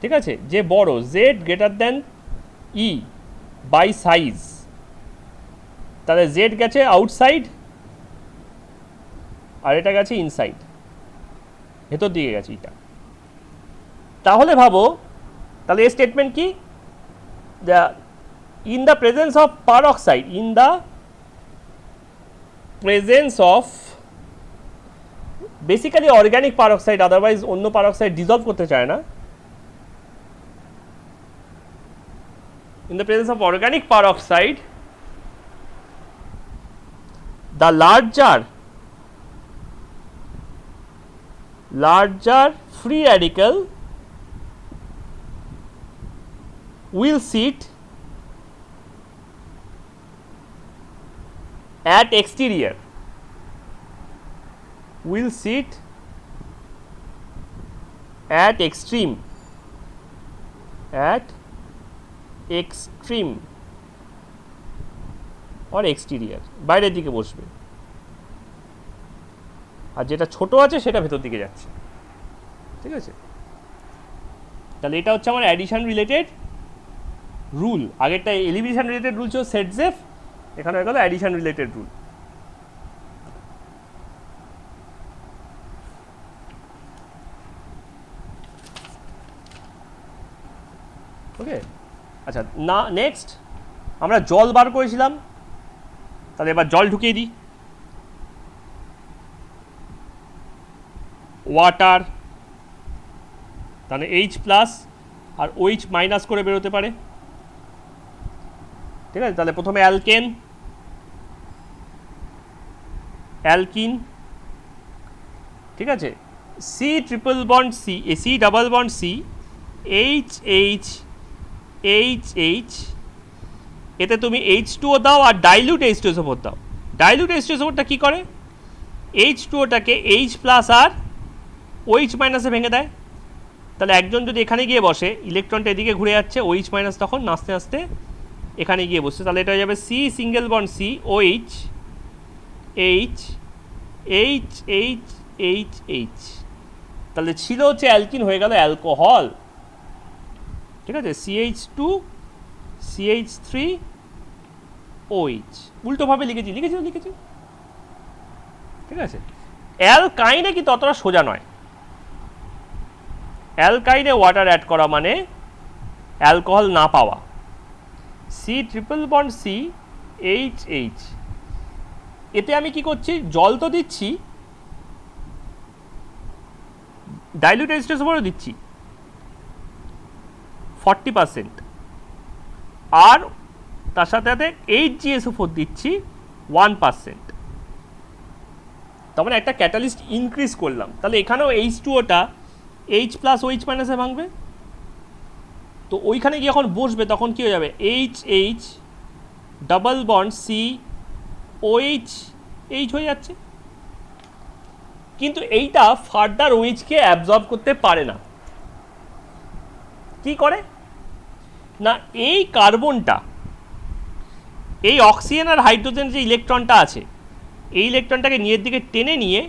ঠিক আছে, যে বড় Z greater than E by size, তাহলে Z গেছে আউটসাইড আর এটা গেছে ইনসাইড, ভেতর দিকে গেছে এটা। তাহলে ভাবো, তাহলে এই স্টেটমেন্ট কি? In the presence of peroxide, in the presence of basically organic peroxide, otherwise অন্য পারঅক্সাইড ডিজলভ করতে চায় না। In the presence of organic peroxide, the larger free radical will sit at exterior, will sit at extreme, at extreme or exterior, বাইরের দিকে বসবে, আর যেটা ছোট আছে সেটা ভেতর দিকে যাচ্ছে। ঠিক আছে, তাহলে এটা হচ্ছে আমার অ্যাডিশন রিলেটেড রুল। আগেরটা এলিমিনেশন রিলেটেড রুল ছিল সেটজেফ, এখানে হয়ে গেল অ্যাডিশন রিলেটেড রুল। ওকে, আচ্ছা না নেক্সট আমরা জল বার করেছিলাম, তাহলে এবার জল ঢুকিয়ে দিই। ওয়াটার, তাহলে এইচ প্লাস আর ওইচ মাইনাস করে বেরোতে পারে, ঠিক আছে। তাহলে প্রথমে অ্যালকেন, অ্যালকিন, ঠিক আছে। C triple bond C, C double bond C, H H H H, এতে তুমি H2O দাও আর ডাইলিউট H2SO4 দাও। ডাইলিউট H2SO4টা কী করে, H2Oটাকে H প্লাস আর OH মাইনাসে ভেঙে দেয়। তাহলে একজন যদি এখানে গিয়ে বসে, ইলেকট্রনটা এদিকে ঘুরে যাচ্ছে, OH মাইনাস তখন নাচতে নাচতে এখানে গিয়ে বসছে, তাহলে এটা হয়ে যাবে C single bond C, OH H H H H H, তাহলে ছিল হচ্ছে অ্যালকিন, হয়ে গেল অ্যালকোহল, ঠিক আছে। CH2 CH3 OH, উল্টোভাবে লিখেছি, ঠিক আছে। অ্যালকাইনে কি ততটা সোজা নয়। অ্যালকাইনে ওয়াটার অ্যাড করা মানে অ্যালকোহল না পাওয়া। C triple bond C, H H, এতে আমি কি করছি, জল তো দিচ্ছি, ডাইলিউট H2SO4 দিচ্ছি 40%, আর তার সাথে সাথে HgSO4 দিচ্ছি 1%, তার মানে একটা ক্যাটালিস্ট ইনক্রিজ করলাম। তাহলে এখানেও H2Oটা H প্লাস OH মাইনাসে ভাঙবে, তো ওইখানে গিয়ে যখন বসবে তখন কী হয়ে যাবে, HH double bond C, OH H হয়ে যাচ্ছে। কিন্তু এইটা ফার্দার OH-কে অ্যাবজর্ব করতে পারে না। কি করে না, এই কার্বনটা, এই অক্সিজেন আর হাইড্রোজেন যে ইলেকট্রনটা আছে, এই ইলেকট্রনটাকে নিজের দিকে টেনে নিয়ে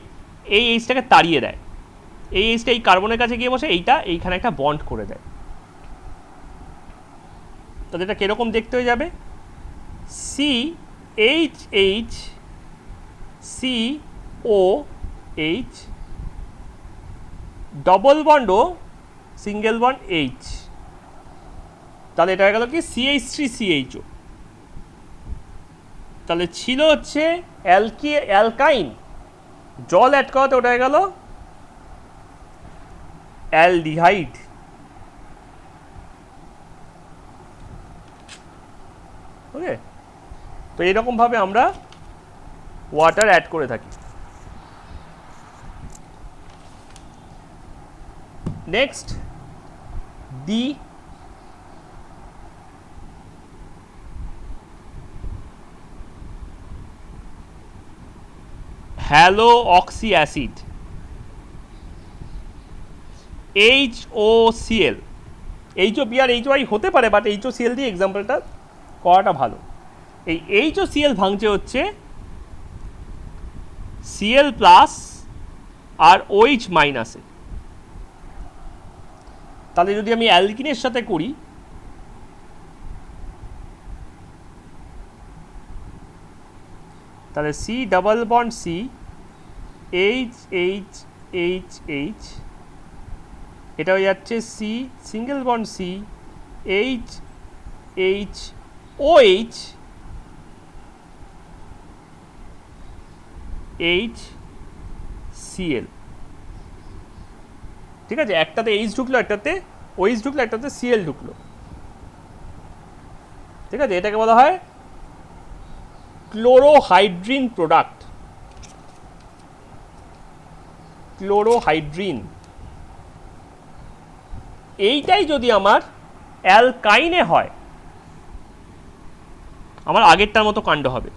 এই এইচটাকে তাড়িয়ে দেয়। এই এইচটা এই কার্বনের কাছে গিয়ে বসে এইটা এইখানে একটা বন্ড করে দেয়। তাহলে এটা কীরকম দেখতে হয়ে যাবে, C H H C O H, double bond O single bond H, তাহলে এটা হয়ে গেল কি CH3CHO। তাহলে ছিল হচ্ছে অ্যালকাইন, জল অ্যাড করাতে ওটা হয়ে গেল অ্যালডিহাইড। ওকে, তো এরকমভাবে আমরা ওয়াটার অ্যাড করে থাকি। Next D, hello oxy acid, HOCl, HOP আর HOI হতে পারে, বাট HOCl দিয়ে এক্সাম্পলটা করাটা ভালো। এই HOCl ভাঙছে হচ্ছে Cl প্লাস আর OH মাইনাসে। তাহলে যদি আমি অ্যালকিনের সাথে করি, তাহলে C double bond C, H H H H, এটা হয়ে যাচ্ছে C single bond C, H H OH HCl, ঠিক আছে। একটাতে H ঢুকলো, একটাতে OH ঢুকলো, একটাতে Cl ঢুকলো, ঠিক আছে। এটাকে বলা হয় ক্লোরোহাইড্রিন প্রোডাক্ট, ক্লোরোহাইড্রিন। এইটাই যদি আমার অ্যালকাইনে হয়, আমার আগেরটার মতো কাণ্ড হবে।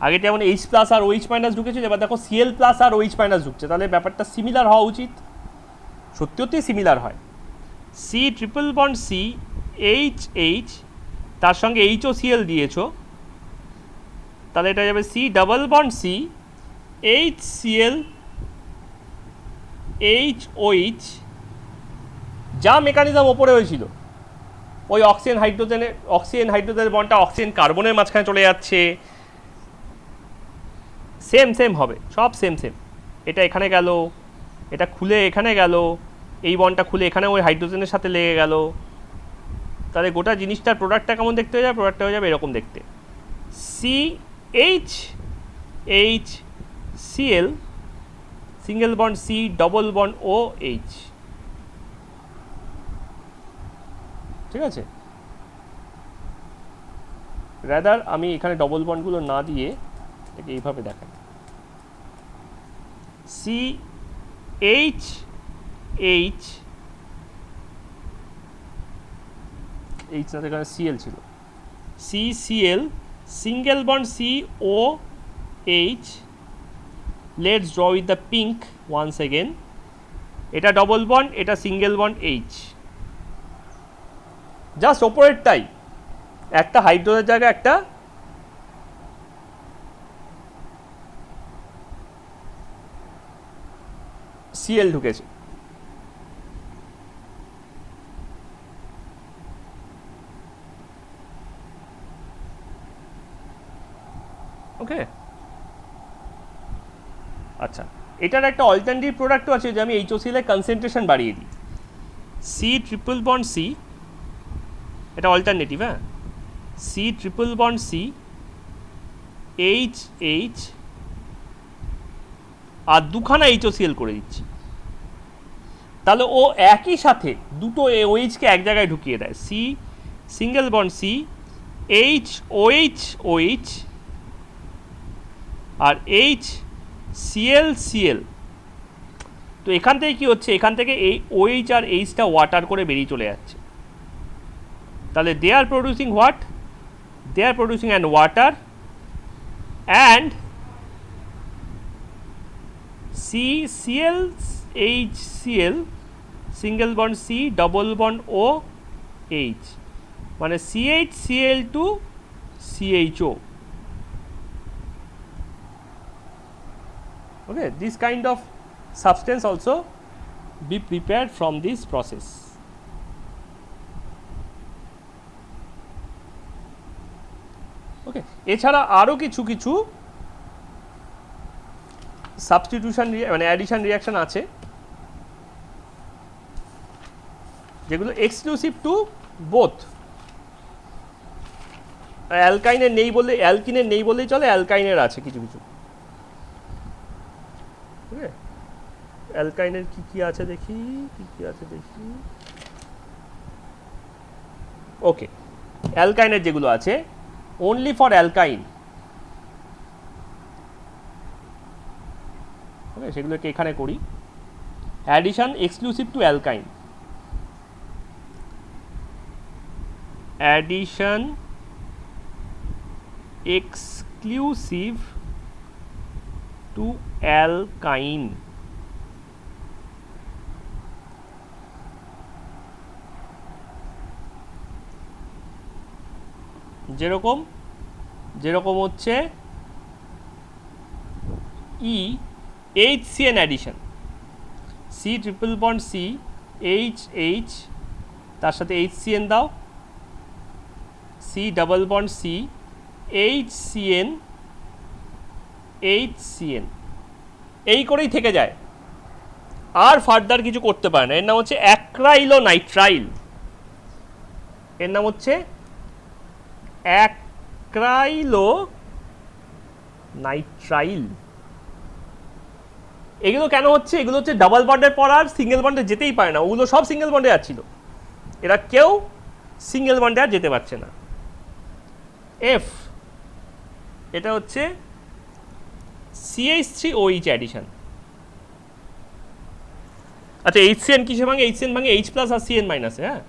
আগে যেমন H প্লাস আর OH মাইনাস ঢুকেছিল, এবার দেখো Cl প্লাস আর OH মাইনাস ঢুকছে, তাহলে ব্যাপারটা সিমিলার হওয়া উচিত, সত্যি সত্যি সিমিলার হয়। C triple bond C, HH, তার সঙ্গে HOCl দিয়েছো, তাহলে এটা যাবে C double bond C, HCl HOH, যা মেকানিজম ওপরে হয়েছিল, ওই অক্সিজেন হাইড্রোজেনের বন্ডটা অক্সিজেন কার্বনের মাঝখানে চলে যাচ্ছে, সেম হবে, সব সেম। এটা এখানে গেল, এটা খুলে এখানে গেল, এই বন্ডটা খুলে এখানে ওই হাইড্রোজেনের সাথে লেগে গেল, তাহলে গোটা জিনিসটার প্রোডাক্টটা কেমন দেখতে হয়ে যাবে? প্রোডাক্টটা হয়ে যাবে এরকম দেখতে, CH HCl single bond C double bond OH। ঠিক আছে, রাদার আমি এখানে ডবল বন্ডগুলো না দিয়ে এটাকে এইভাবে দেখাই, CH না, এখানে Cl ছিল, CCl single bond COH, let's draw with the pink ones again, এটা ডবল বন্ড, এটা সিঙ্গেল বন্ড H, জাস্ট ওপরেরটাই একটা হাইড্রোজেনের জায়গায় একটা Cl ঢুকেছে। ওকে, আচ্ছা, এটার একটা অল্টারনেটিভ প্রোডাক্টও আছে যে আমি HOCl এর কনসেন্ট্রেশন বাড়িয়ে দিই, C ট্রিপল বন্ড C, এটা অল্টারনেটিভ, হ্যাঁ, C triple bond C H আর দুখানা HOCl করে দিচ্ছি, তাহলে ও একই সাথে দুটো OH কে এক জায়গায় ঢুকিয়ে দেয়, C single bond C OH আর HCl। তো এখান থেকে কি হচ্ছে, এখান থেকে এই OH আর Hটা ওয়াটার করে বেরিয়ে চলে যাচ্ছে, তাহলে they are producing what, they are producing and water and CCl HCl single bond C double bond OH, মানে CHCl2 CHO। Okay, this kind of substance also be prepared from this process. Okay, এছাড়া আরও কিছু কিছু সাবস্টিটিউশন মানে অ্যাডিশন রিয়াকশন আছে যেগুলো এক্সক্লুসিভ টু বোথ, অ্যালকাইনের নেই বলে, অ্যালকিনের নেই বলেই চলে, অ্যালকাইনের আছে কিছু কিছু। অ্যালকাইনের কি আছে দেখি, কি আছে দেখি, ওকে, অ্যালকাইনের যেগুলো আছে only for alkyne, ওকে, সেগুলোকে এখানে করি, addition exclusive to alkyne, addition exclusive to alkyne, যেরকম হচ্ছে HCN addition, C triple bond C H তার সাথে HCN দাও, C double bond C HCN এই করেই থেকে যায়, আর ফার্দার কিছু করতে পারে না। এর নাম হচ্ছে অ্যাক্রাইলোনাইট্রাইল, এর নাম হচ্ছে অ্যাক্রাইলোনাইট্রাইল। এগুলো কেন হচ্ছে? এগুলো হচ্ছে ডাবল বন্ডের পর আর সিঙ্গেল বন্ডে যেতেই পারে না, ওগুলো সব সিঙ্গেল বন্ডে যাচ্ছিল, এরা কেউ সিঙ্গেল বন্ডে আর যেতে পারছে না। F, এটা হচ্ছে CH3OH অ্যাডিশন। আচ্ছা, HCN কিসে ভাঙে? HCN ভাঙে H প্লাস আর CN মাইনাসে, হ্যাঁ,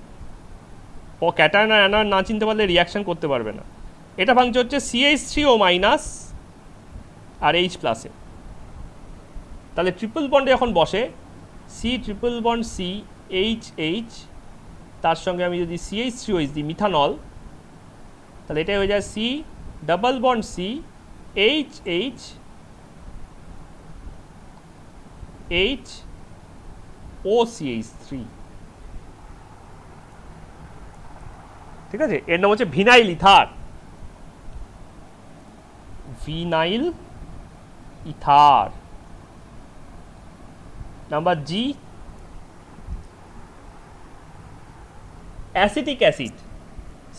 ও ক্যাটায়ন আর অ্যানায়ন না চিনতে পারলে রিয়াকশন করতে পারবে না। এটা ভাঙছে হচ্ছে CH3O মাইনাস আর H প্লাসে, তাহলে ট্রিপল বন্ডে যখন বসে C triple bond C H তার সঙ্গে আমি যদি CH3OH দিই মিথানল, তাহলে এটাই হয়ে যায় C double bond C HOCH3। ঠিক আছে, এর নাম হচ্ছে vinyl ether, vinyl ether. Number G, acetic acid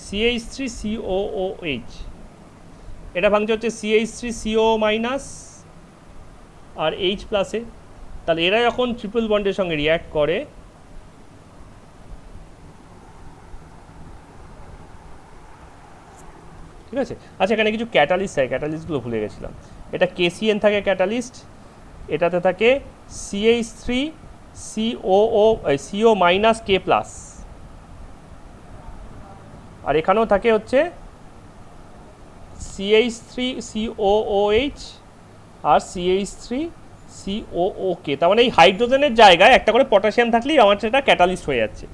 CH3COOH, এটা ভাঙছে হচ্ছে CH3CO মাইনাস আর H প্লাসে। তাহলে এরা যখন ট্রিপল বন্ডের সঙ্গে রিয়্যাক্ট করে ঠিক আছে। আচ্ছা এখানে কিছু ক্যাটালিস্ট থাকে, ক্যাটালিস্টগুলো ভুলে গেছিলাম। এটা KCN থাকে ক্যাটালিস্ট, এটাতে থাকে CH3CO মাইনাস K প্লাস, আর এখানেও থাকে হচ্ছে CH3COOH আর CH3COOK। তার মানে এই হাইড্রোজেনের জায়গায় একটা করে পটাশিয়াম থাকলেই আমার সেটা ক্যাটালিস্ট হয়ে যাচ্ছে।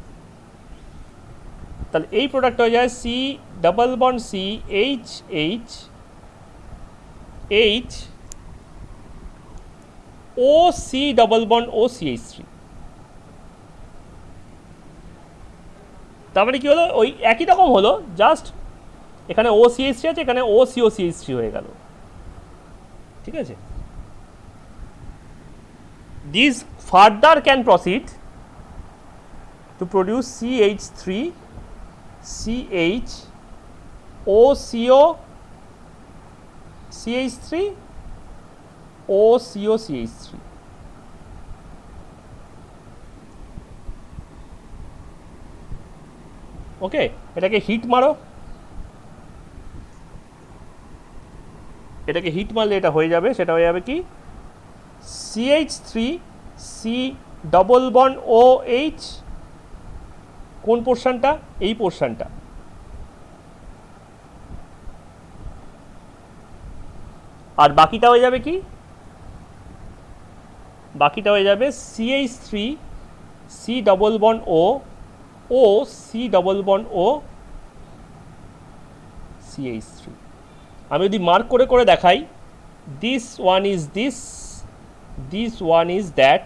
তাহলে এই প্রোডাক্ট হয়ে যায় C double bond C H O C double bond O CH3। তার মানে কি হলো, ওই একই রকম হলো, জাস্ট এখানে O CH3 আছে, এখানে O CO CH3 হয়ে গেল। ঠিক আছে, this further can proceed to produce CH3 CH O CO CH3 O CO CH3। ওকে, এটাকে হিট মারো, এটাকে হিট মারলে এটা হয়ে যাবে, সেটা হয়ে যাবে কি CH3 C double bond OH, কোন পোর্শনটা, এই পোর্শনটা, আর বাকিটা হয়ে যাবে কি, বাকিটা হয়ে যাবে CH3 C double bond O C double bond O CH3। আমি যদি মার্ক করে করে দেখাই, this one is this, this one is that,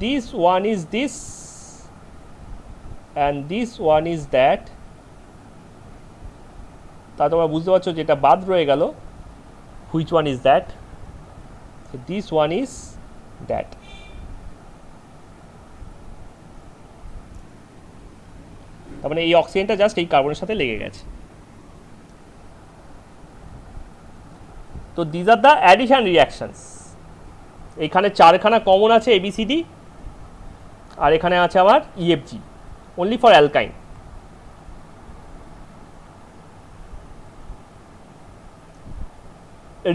this one is this and this one is that, তা তোমরা বুঝতে পারছো যেটা বাদ রয়ে গেল, which one is that, this one is that। তার মানে এই অক্সিজেনটা জাস্ট এই কার্বনের সাথে লেগে গেছে। তো this are the addition reactions. এইখানে চারখানা কমন আছে ABCD, আর এখানে আছে আমার EFG, অনলি ফর অ্যালকাইন।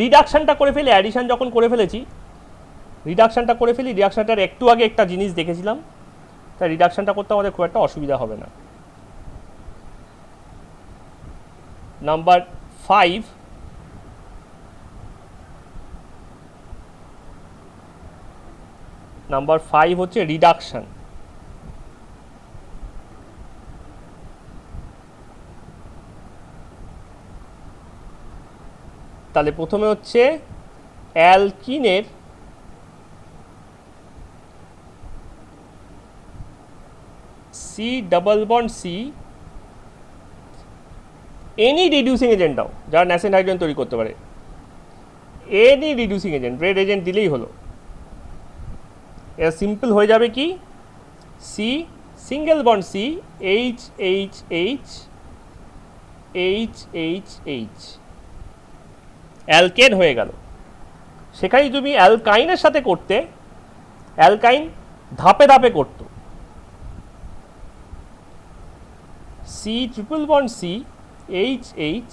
রিডাকশনটা করে ফেলি, অ্যাডিশন যখন করে ফেলেছি, রিডাকশনটা করে ফেলি। রিডাকশনটার একটু আগে একটা জিনিস দেখেছিলাম, তাই রিডাকশনটা করতে আমাদের খুব একটা অসুবিধা হবে না। নাম্বার 5, নাম্বার 5 হচ্ছে রিডাকশন। তাহলে প্রথমে হচ্ছে অ্যালকিনের C double bond C, any reducing agent দাও যারা ন্যাসেন্ট হাইড্রোজেন তৈরি করতে পারে, any reducing agent, red agent দিলেই হলো। এটা সিম্পল হয়ে যাবে কি, C single bond C H H H H H H, alkane হয়ে গেল। সেখানেই তুমি অ্যালকাইনের সাথে করতে, অ্যালকাইন ধাপে ধাপে করত, C triple bond C H H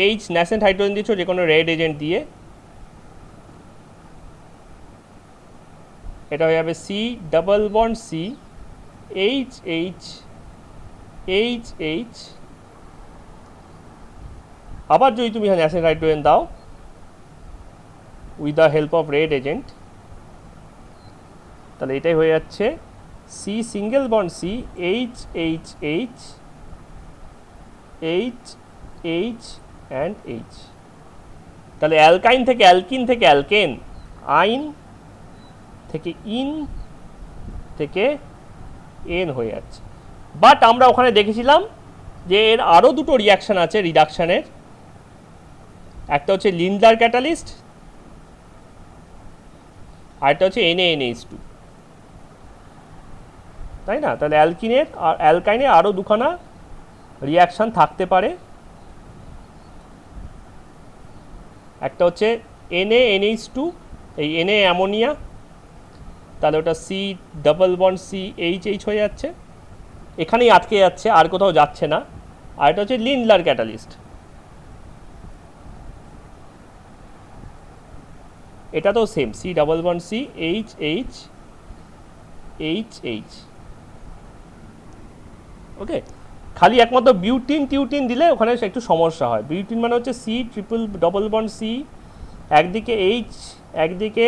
H, nascent hydrogen দিচ্ছ যে কোনো রেড এজেন্ট দিয়ে, এটা হয়ে যাবে C double bond C H H H H. আবার যদি তুমি ন্যাসেন্ট হাইড্রোজেন দাও with the help of red agent, তাহলে এটাই হয়ে যাচ্ছে C single bond C H H H H H and H. তাহলে অ্যালকাইন থেকে অ্যালকিন থেকে অ্যালকেন, আইন থেকে ইন থেকে এন হয়ে যাচ্ছে। বাট আমরা ওখানে দেখেছিলাম যে এর আরও দুটো রিয়াকশান আছে রিডাকশানের, একটা হচ্ছে লিন্ডলার ক্যাটালিস্ট আর এটা হচ্ছে NaNH2, তাই না? তাহলে অ্যালকিনের আর অ্যালকাইনে আরও দুখানা রিয়াকশান থাকতে পারে, একটা হচ্ছে NaNH2, এই Na অ্যামোনিয়া, তাহলে ওটা C ডাবল বন্ড CHH হয়ে যাচ্ছে, এখানেই আটকে যাচ্ছে, আর কোথাও যাচ্ছে না। আর এটা হচ্ছে লিন্ডলার ক্যাটালিস্ট, এটা তো same C double bond CHH, ওকে। খালি একমাত্র বিউটিন টিউটিন দিলে ওখানে একটু সমস্যা হয়। বিউটিন মানে হচ্ছে C triple double bond C, একদিকে H, একদিকে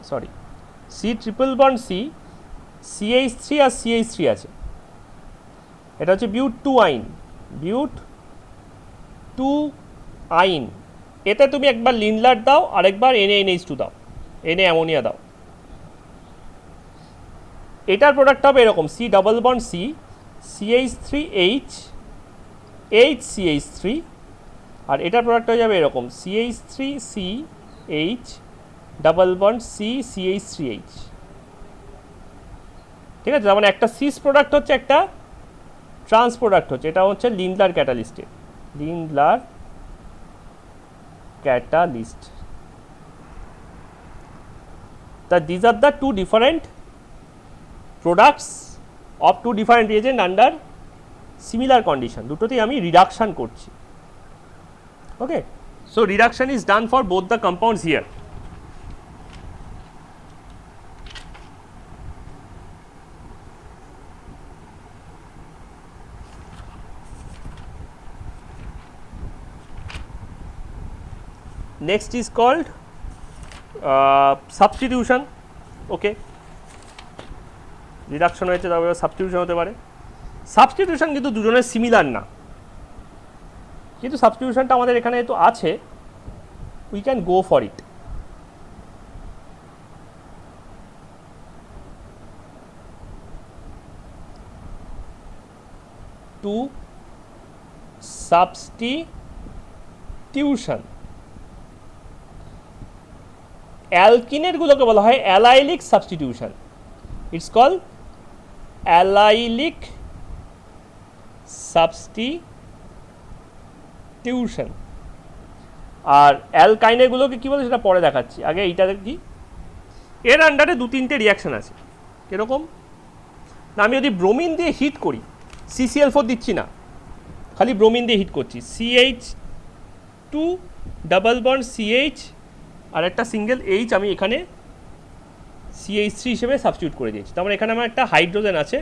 sorry C triple bond C, CH3 আর CH3 আছে, এটা হচ্ছে বিউট টু আইন, বিউট টু আইন। এতে তুমি একবার লিনলার দাও, আরেকবার NaNH2 দাও, Na অ্যামোনিয়া দাও, এটার প্রোডাক্ট হবে এরকম C double bond C, CH3H, HCH3, আর এটার প্রোডাক্ট হয়ে যাবে এরকম CH3CH double bond C, CH3H, ঠিক আছে? তার মানে একটা সিস প্রোডাক্ট হচ্ছে, একটা ট্রান্স প্রোডাক্ট হচ্ছে, এটা হচ্ছে লিন্ডলার ক্যাটালিস্টে, লিন্ডলার ক্যাটালিস্ট। তা this are the two different products of two different reagent under similar condition, দুটোতেই আমি রিডাকশন করছি, okay. So reduction is done for both the compounds here. Next is called substitution, okay. Reduction হয়েছে, তারপরে সাবস্টিটিউশন হতে পারে। সাবস্টিটিউশন কিন্তু দুজনের সিমিলার না, কিন্তু সাবস্টিটিউশনটা আমাদের এখানে তো আছে, we can go for it. To substitution, অ্যালকিনের গুলোকে বলা হয় allylic substitution, it's called allylic substitution। আর অ্যালকাইনেগুলোকে কী বলে সেটা পরে দেখাচ্ছি, আগে এইটা দেখি। এর আন্ডারে দু তিনটে রিয়াকশান আছে, কীরকম না, আমি যদি ব্রোমিন দিয়ে হিট করি, CCl4 দিচ্ছি না, খালি ব্রোমিন দিয়ে হিট করছি, CH2 ডাবল বন্ড CH আর একটা সিঙ্গেল H আমি এখানে CH3 হিসেবে সাবস্টিটিউট করে দিয়েছি। তার মানে এখানে আমার একটা হাইড্রোজেন আছে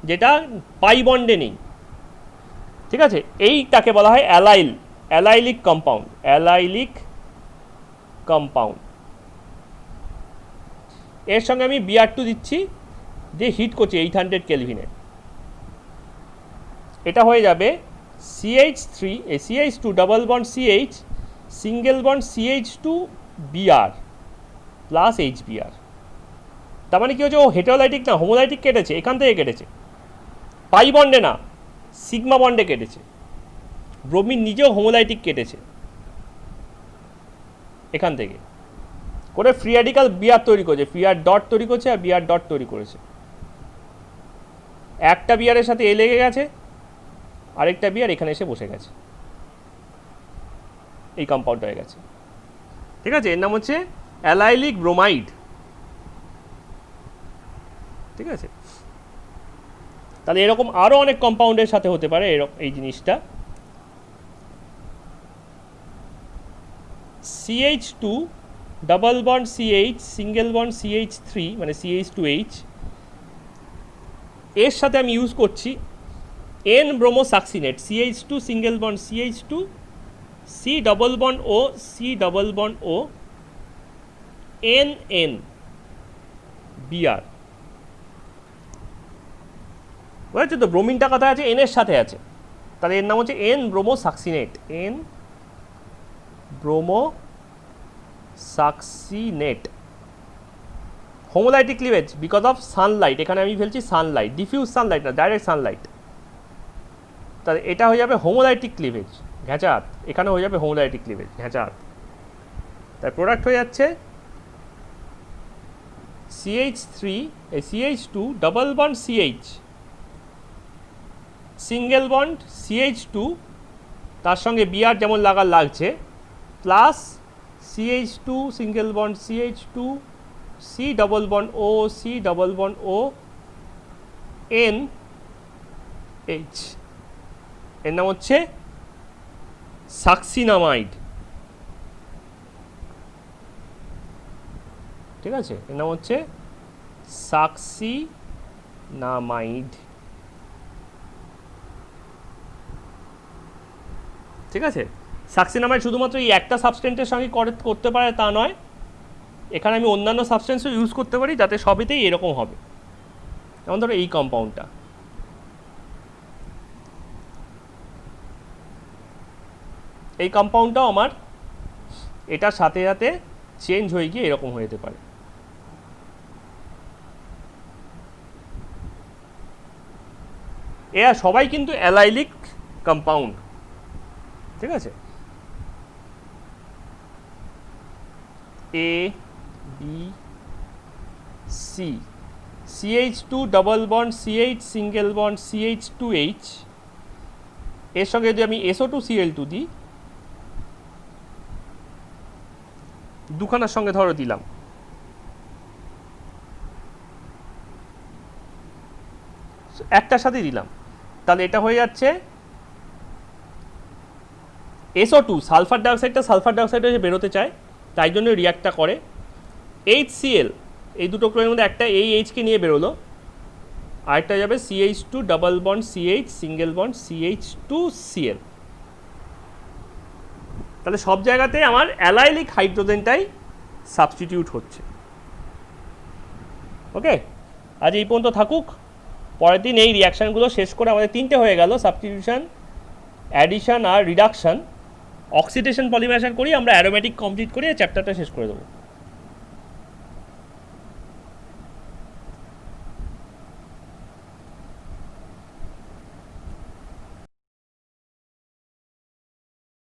যেটা পাই বন্ডে নেই, ঠিক আছে? এইটাকে বলা হয় অ্যালাইলিক কম্পাউন্ড, অ্যালাইলিক কম্পাউন্ড। এর সঙ্গে আমি Br2 দিচ্ছি, যে হিট করছি 800 কেলভিনে, এটা হয়ে যাবে CH2 double bond CH single bond CH2 Br plus HBr। তার মানে কি হচ্ছে, ও হেটারোলাইটিক না হোমোলাইটিক কেটেছে, এখান থেকে কেটেছে, পাই বন্ডে না সিগমা বন্ডে কেটেছে। ব্রোমিন নিজেও হোমোলাইটিক কেটেছে, এখান থেকে করে ফ্রি র্যাডিক্যাল Br তৈরি করেছে, Br ডট তৈরি করছে আর Br ডট তৈরি করেছে। একটা Br এর সাথে এ লেগে গেছে, আরেকটা Br এখানে এসে বসে গেছে, এই কম্পাউন্ড হয়ে গেছে, ঠিক আছে? এর নাম হচ্ছে অ্যালাইলিক ব্রোমাইড, ঠিক আছে? তাহলে এরকম আরও অনেক কম্পাউন্ডের সাথে হতে পারে এই জিনিসটা। CH2 double bond CH single bond CH3 মানে CH2H, এর সাথে আমি ইউজ করছি N ব্রোমোসাক্সিনেট, CH2 single bond CH2 C double bond O C double bond O NN Br, বুঝেছো তো? ব্রোমিনটা কথা আছে N এর সাথে আছে, তাহলে এর নাম হচ্ছে N bromosuccinate, N bromosuccinate. Homolytic cleavage because of sunlight, এখানে আমি ফেলছি সানলাইট, ডিফিউজ সানলাইট না, ডাইরেক্ট সানলাইট, তাহলে এটা হয়ে যাবে হোমোলাইটিক ক্লিভেজ ঘেঁচাত, এখানে হয়ে যাবে হোমোলাইটিক ক্লিভেজ ঘেঁচাত। তার প্রোডাক্ট হয়ে যাচ্ছে CH3 এই CH2 double bond CH single bond CH2 তার সঙ্গে Br যেমন লাগছে plus CH2 single bond CH2 C double bond O C double bond O NH এর নাম হচ্ছে সাকসিনামাইড। ঠিক আছে, এর নাম হচ্ছে সাকসিনামাইড। ঠিক আছে, সাকসিনামাইড শুধুমাত্র এই একটা সাবস্টেন্সের সঙ্গে করতে পারে তা নয়, এখানে আমি অন্যান্য সাবস্টেন্সও ইউজ করতে পারি যাতে সবেতেই এরকম হবে। যেমন ধরো এই কম্পাউন্ডটা, এই কম্পাউন্ডটাও আমার এটার সাথে সাথে চেঞ্জ হয়ে গিয়ে এরকম হয়ে যেতে পারে। এরা সবাই কিন্তু অ্যালাইলিক কম্পাউন্ড। ঠিক আছে, A B C CH2 double bond CH single bond CH2H এর সঙ্গে যদি আমি SO2Cl2 দিই, দুখানার সঙ্গে ধরো দিলাম, একটার সাথে দিলাম, তাহলে এটা হয়ে যাচ্ছে SO2 সালফার ডাইঅক্সাইডটা এসে বেরোতে চায়, তাই জন্য রিয়াক্টটা করে। HCl এই দুটো ক্লোরিনের মধ্যে একটা এই এইচকে নিয়ে বেরোলো, আরেকটা যাবে CH2 double bond CH single bond CH2Cl। তাহলে সব জায়গাতে আমার অ্যালাইলিক হাইড্রোজেনটাই সাবস্টিটিউট হচ্ছে। ওকে, আজ এই পর্যন্ত থাকুক। পরের দিন এই রিয়াকশানগুলো শেষ করে আমাদের তিনটে হয়ে গেল, সাবস্টিটিউশন, অ্যাডিশন আর রিডাকশন। অক্সিডেশন পলিমারাইজেশন করি আমরা, অ্যারোমেটিক কমপ্লিট করে চ্যাপ্টারটা শেষ করে দেবো।